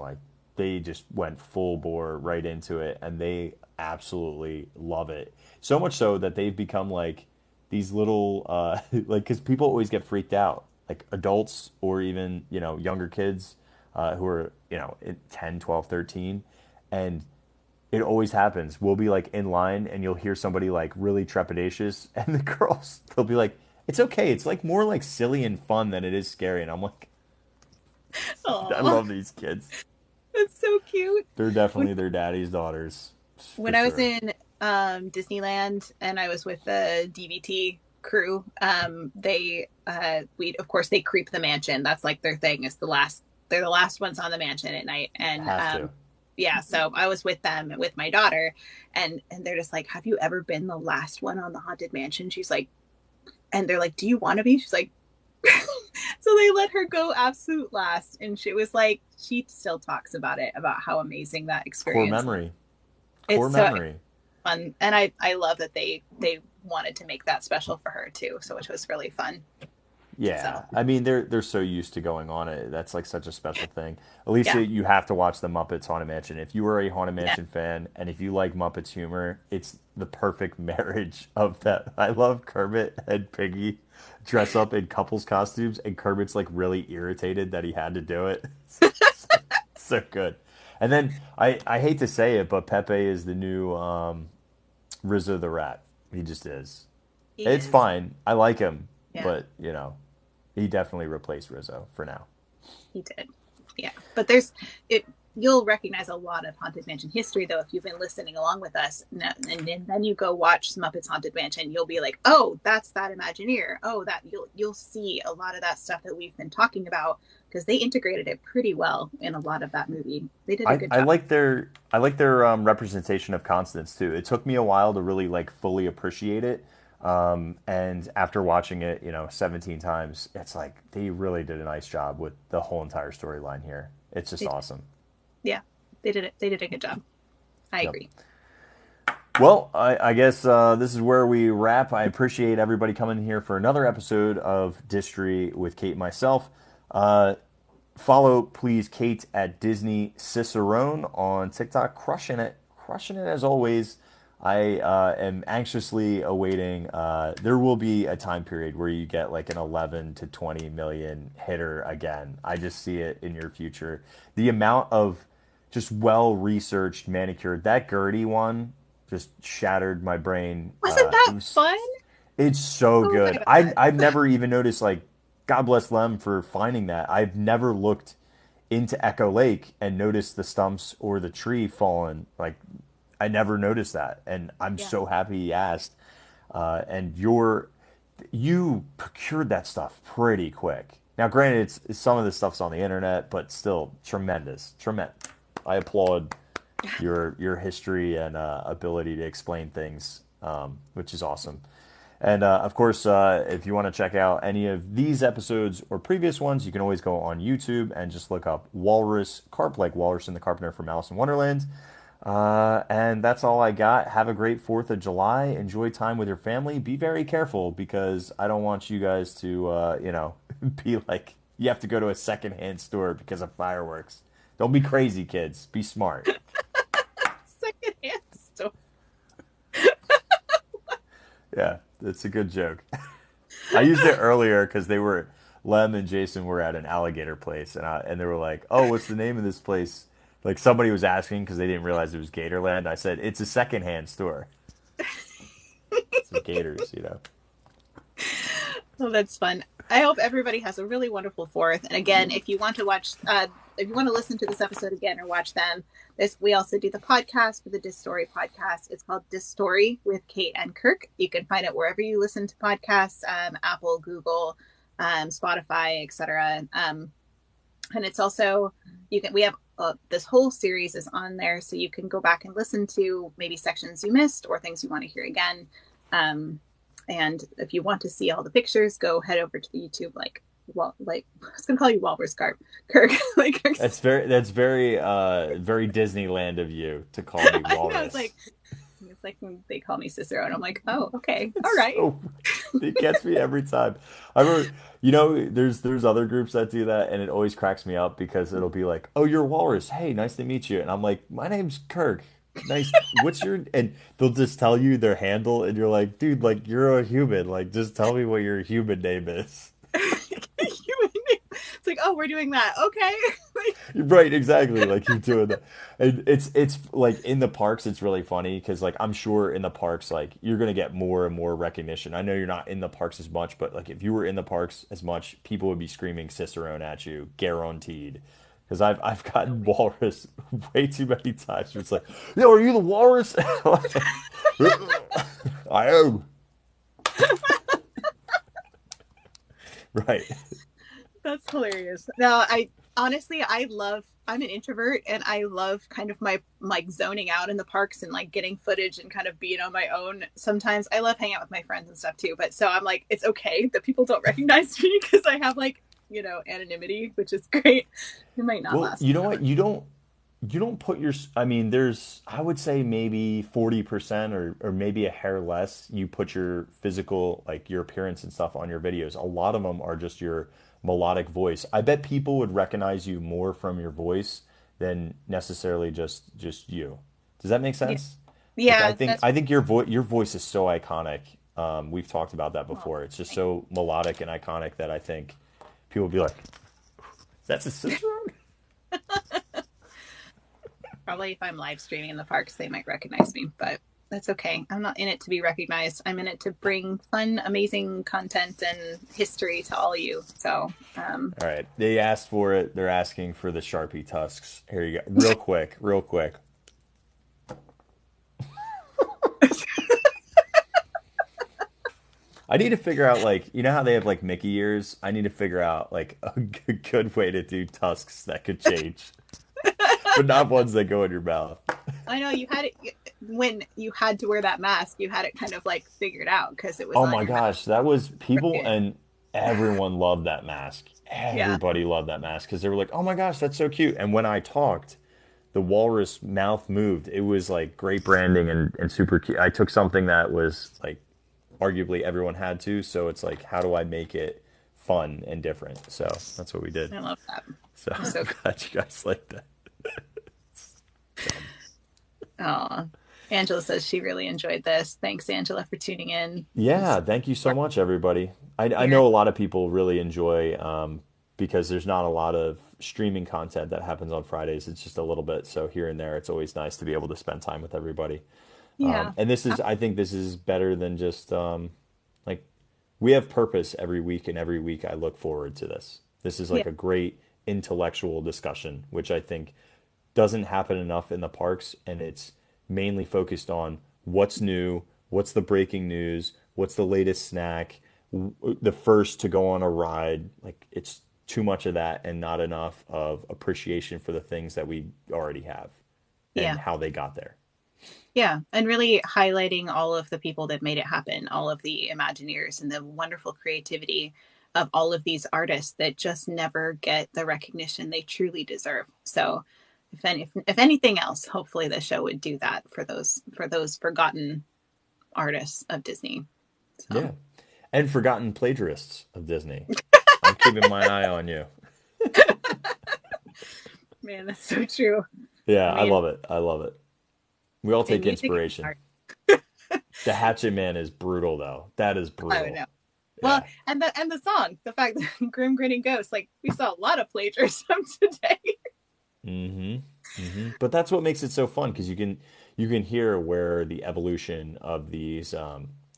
They just went full bore right into it, and they absolutely love it. So much so that they've become these little because people always get freaked out. Adults or even, younger kids who are, 10, 12, 13. And it always happens. We'll be in line and you'll hear somebody really trepidatious, and the girls, they'll be like, it's okay. It's more silly and fun than it is scary. And I'm like, I love these kids. That's so cute. They're definitely their daddy's daughters. When I was in Disneyland and I was with the DVT crew, we of course they creep the mansion. That's like their thing. Is they're the last ones on the mansion at night, and yeah. So I was with them with my daughter, and they're just like, "Have you ever been the last one on the haunted mansion?" She's like, and they're like, "Do you want to be?" She's like. So they let her go absolute last, and she was like, she still talks about it, about how amazing that experience. Core memory. Fun, and I love that they wanted to make that special for her too, so which was really fun. Yeah, so. I mean they're so used to going on it. That's like such a special thing. Alicia, you have to watch the Muppets Haunted Mansion. If you are a Haunted Mansion fan, and if you like Muppets humor, it's the perfect marriage of that. I love Kermit and Piggy dress up in couples costumes, and Kermit's like really irritated that he had to do it. So good. And then I hate to say it, but Pepe is the new Rizzo the Rat. He just is. It's fine. I like him, but you know, he definitely replaced Rizzo for now. He did. Yeah. But you'll recognize a lot of Haunted Mansion history, though, if you've been listening along with us. And then you go watch Muppets Haunted Mansion, you'll be like, oh, that's that Imagineer. Oh, that you'll see a lot of that stuff that we've been talking about, because they integrated it pretty well in a lot of that movie. They did a good job. I like their representation of Constance too. It took me a while to really like fully appreciate it. And after watching it, 17 times, it's like they really did a nice job with the whole entire storyline here. It's just awesome. Yeah, they did it. They did a good job. I agree. Well, I guess this is where we wrap. I appreciate everybody coming here for another episode of Distory with Kate and myself. Follow, please, Kate at Disney Cicerone on TikTok. Crushing it as always. I am anxiously awaiting. There will be a time period where you get like an 11 to 20 million hitter again. I just see it in your future. The amount of just well-researched, manicured, that Gertie one just shattered my brain. Wasn't that fun? It's so good. I've never even noticed, like, God bless Lem for finding that. I've never looked into Echo Lake and noticed the stumps or the tree fallen. Like, I never noticed that, and I'm so happy he asked. And you procured that stuff pretty quick. Now, granted, it's some of the stuff's on the internet, but still tremendous. I applaud your history and ability to explain things, which is awesome. And of course, if you want to check out any of these episodes or previous ones, you can always go on YouTube and just look up Walrus Carp, like Walrus and the Carpenter from Alice in Wonderland. And that's all I got. Have a great 4th of July. Enjoy time with your family. Be very careful, because I don't want you guys to, be like, you have to go to a secondhand store because of fireworks. Don't be crazy, kids. Be smart. Secondhand store. Yeah, that's a good joke. I used it earlier because Lem and Jason were at an alligator place, and they were like, "Oh, what's the name of this place?" Like, somebody was asking because they didn't realize it was Gatorland. I said, it's a secondhand store. Some gators, Well, that's fun. I hope everybody has a really wonderful 4th. And again, if you want to listen to this episode again or watch them, we also do the podcast for the Distory podcast. It's called Distory with Kate and Kirk. You can find it wherever you listen to podcasts, Apple, Google, Spotify, etc. And it's also, we have this whole series is on there, so you can go back and listen to maybe sections you missed or things you want to hear again. And if you want to see all the pictures, go head over to the YouTube. I was gonna call you Walrus Carp, Kirk. That's very very Disneyland of you to call me Walrus. It's like when they call me Cicerone. I'm like, oh, okay, all right. It gets me every time. I remember, there's other groups that do that, and it always cracks me up because it'll be like, oh, you're Walrus. Hey, nice to meet you. And I'm like, my name's Kirk. Nice. What's your? And they'll just tell you their handle, and you're like, dude, like, you're a human. Like, just tell me what your human name is. It's like, oh, we're doing that. Okay. Right, exactly. Like, you're doing that. And it's like in the parks, it's really funny because, like, I'm sure in the parks, like, you're going to get more and more recognition. I know you're not in the parks as much, but, like, if you were in the parks as much, people would be screaming Cicerone at you, guaranteed. Because I've gotten Walrus way too many times. It's like, yo, are you the Walrus? I am. Right. That's hilarious. No, I honestly, I'm an introvert and I love kind of my like zoning out in the parks and like getting footage and kind of being on my own. Sometimes I love hanging out with my friends and stuff too, but so I'm like, it's okay that people don't recognize me because I have like, anonymity, which is great. It might not Well, last you know forever. what? You don't put your, I mean, there's, I would say maybe 40% or maybe a hair less, you put your physical, like your appearance and stuff on your videos. A lot of them are just your melodic voice. I bet people would recognize you more from your voice than necessarily just you. Does that make Yeah. sense? Like Yeah, that's I think your voice is so iconic. We've talked about that oh, before. It's just thank so melodic and iconic that I think people would be like, "That's a Cicerone." Probably if I'm live streaming in the parks, they might recognize me, but that's okay. I'm not in it to be recognized. I'm in it to bring fun, amazing content and history to all you. So, All right, they asked for it. They're asking for the Sharpie tusks. Here you go. Real quick, real quick. I need to figure out like you know how they have like Mickey ears. I need to figure out like a good way to do tusks that could change, but not ones that go in your mouth. I know you had it when you had to wear that mask. You had it kind of like figured out because it was Oh on my your mouth. gosh, that was people Crooked. and everyone loved that mask. Yeah, Everybody loved that mask because they were like, "Oh my gosh, that's so cute." And when I talked, the walrus mouth moved. It was like great branding and super cute. I took something that was like arguably everyone had to, so it's like, how do I make it fun and different? So that's what we did. I love that. So I'm I'm so glad you guys like that. oh, Angela says she really enjoyed this. Thanks, Angela, for tuning in. Yeah, thank you so much, everybody. I Here. know a lot of people really enjoy because there's not a lot of streaming content that happens on Fridays. It's just a little bit. So here and there, it's always nice to be able to spend time with everybody. Yeah. And this is, I think this is better than just like we have purpose every week, and every week I look forward to this. This is Yeah. like a great intellectual discussion, which I think doesn't happen enough in the parks, and it's mainly focused on what's new, what's the breaking news, what's the latest snack, the first to go on a ride. Like it's too much of that and not enough of appreciation for the things that we already have and Yeah. how they got there. Yeah. And really highlighting all of the people that made it happen, all of the Imagineers and the wonderful creativity of all of these artists that just never get the recognition they truly deserve. So if anything else, hopefully the show would do that for those forgotten artists of Disney. So Yeah. And forgotten plagiarists of Disney. I'm keeping my eye on you. man, that's so true. Yeah, I I mean, love it. I love it. We all in take music and inspiration. art. The Hatchet Man is brutal, though. That is I don't brutal. know. Well, Yeah. and the song, the fact that Grim Grinning Ghost, like we saw a lot of plagiarism today. But that's what makes it so fun because you can hear where the evolution of these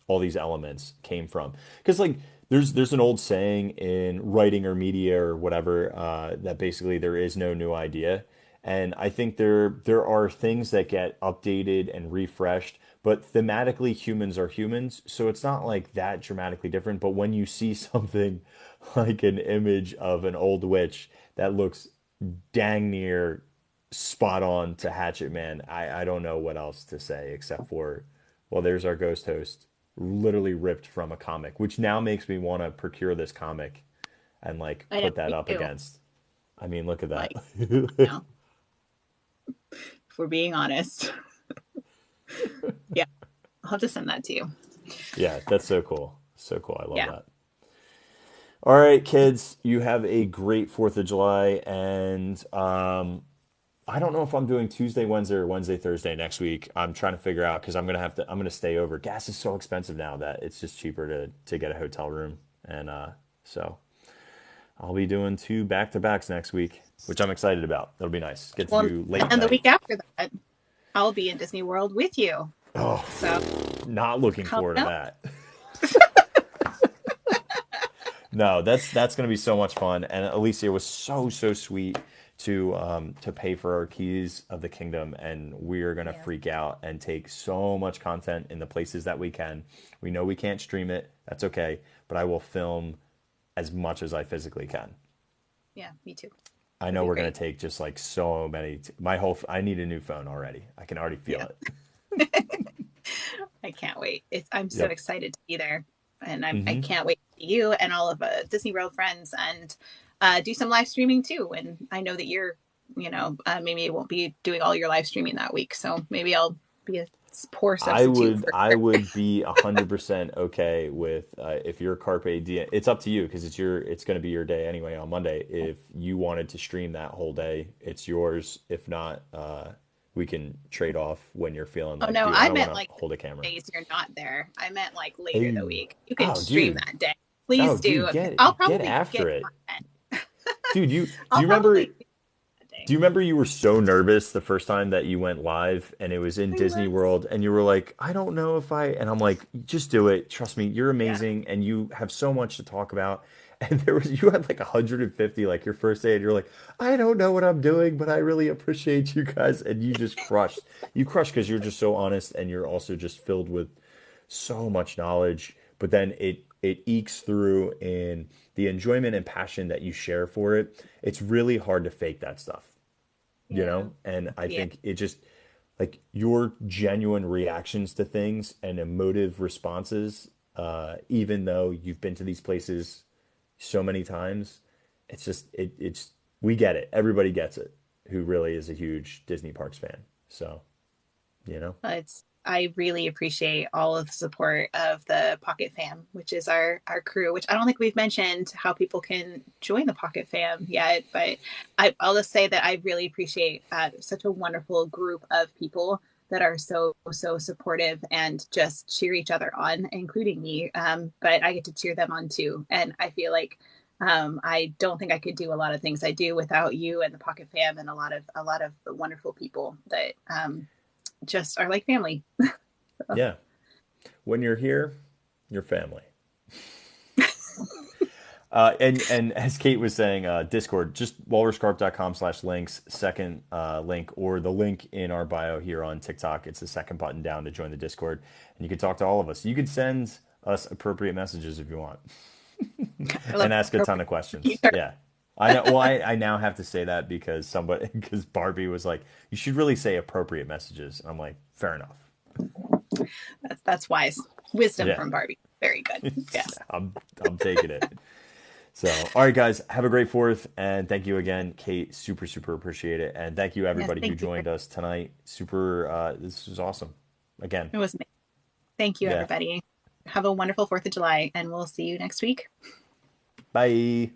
all these elements came from. Because like there's an old saying in writing or media or whatever that basically there is no new idea. And I think there are things that get updated and refreshed, but thematically humans are humans, so it's not like that dramatically different. But when you see something like an image of an old witch that looks dang near spot on to Hatchet Man, I don't know what else to say except for, well, there's our ghost host, literally ripped from a comic, which now makes me want to procure this comic and like I know, put that me up too. against. I mean, look at that. Like, you know, if we're being honest. Yeah, I'll just send that to you. Yeah, that's so cool. So cool. I love Yeah. that. All right, kids, you have a great 4th of July. And I don't know if I'm doing Tuesday, Wednesday, or Wednesday, Thursday next week. I'm trying to figure out because I'm going to stay over. Gas is so expensive now that it's just cheaper to get a hotel room. And so I'll be doing 2 back-to-backs next week, which I'm excited about. That'll be nice. Get to Well, do late and the night. week after that, I'll be in Disney World with you. Oh, So not looking come forward to out. that. No, that's going to be so much fun. And Alicia was so sweet to pay for our keys of the kingdom, and we're going to Yeah. freak out and take so much content in the places that we can. We know we can't stream it. That's okay, but I will film as much as I physically can. Yeah, me too. I know we're going to take just like so many. I need a new phone already. I can already feel it. I can't wait. I'm so Yep. excited to be there, and I Hmm. can't wait to see you and all of Disney World friends, and do some live streaming too. And I know that you're, maybe it won't be doing all your live streaming that week, so maybe I'll be a poor I substitute would for. I would be 100% okay with if you're Carpe Diem. It's up to you because it's going to be your day anyway on Monday. If you wanted to stream that whole day, it's yours. If not, we can trade off when you're feeling Oh like, no, dude, I I don't want meant to like hold a camera. days you're not there. I meant like later the Oh, week. You can oh, stream dude, that day. oh, Please dude, do. I'll get probably after get it, content. dude. You do I'll you remember? probably do that day. Do you remember you were so nervous the first time that you went live and it was in I Disney was. World and you were like, I don't know if I, and I'm like, just do it. Trust me, you're Yeah. amazing and you have so much to talk about. And you had like 150 like your first day and you're like, I don't know what I'm doing, but I really appreciate you guys. And you just crushed. You crushed because you're just so honest and you're also just filled with so much knowledge. But then it ekes through in the enjoyment and passion that you share for it. It's really hard to fake that stuff, Yeah. and I Yeah. think it just like your genuine reactions to things and emotive responses, even though you've been to these places so many times, it's we get it. Everybody gets it who really is a huge Disney Parks fan. So, you know. I really appreciate all of the support of the Pocket Fam, which is our crew, which I don't think we've mentioned how people can join the Pocket Fam yet, but I'll just say that I really appreciate such a wonderful group of people that are so supportive and just cheer each other on, including me. But I get to cheer them on too. And I feel like I don't think I could do a lot of things I do without you and the Pocket Fam and a lot of the wonderful people that just are like family. Yeah. When you're here, you're family. And as Kate was saying, Discord, just walruscarp.com/links, second link, or the link in our bio here on TikTok. It's the second button down to join the Discord. And you can talk to all of us. You can send us appropriate messages if you want I love and ask a ton of questions. Kirk. Yeah. I know. Well, I now have to say that because Barbie was like, you should really say appropriate messages. And I'm like, fair enough. That's wise wisdom Yeah. from Barbie. Very good. Yes. I'm taking it. So, all right, guys, have a great fourth, and thank you again, Kate. Super, super appreciate it, and thank you Yes. everybody who Thank you. joined us tonight. Super, this was awesome. Again, It was amazing. Thank you, yeah. everybody. Have a wonderful 4th of July, and we'll see you next week. Bye.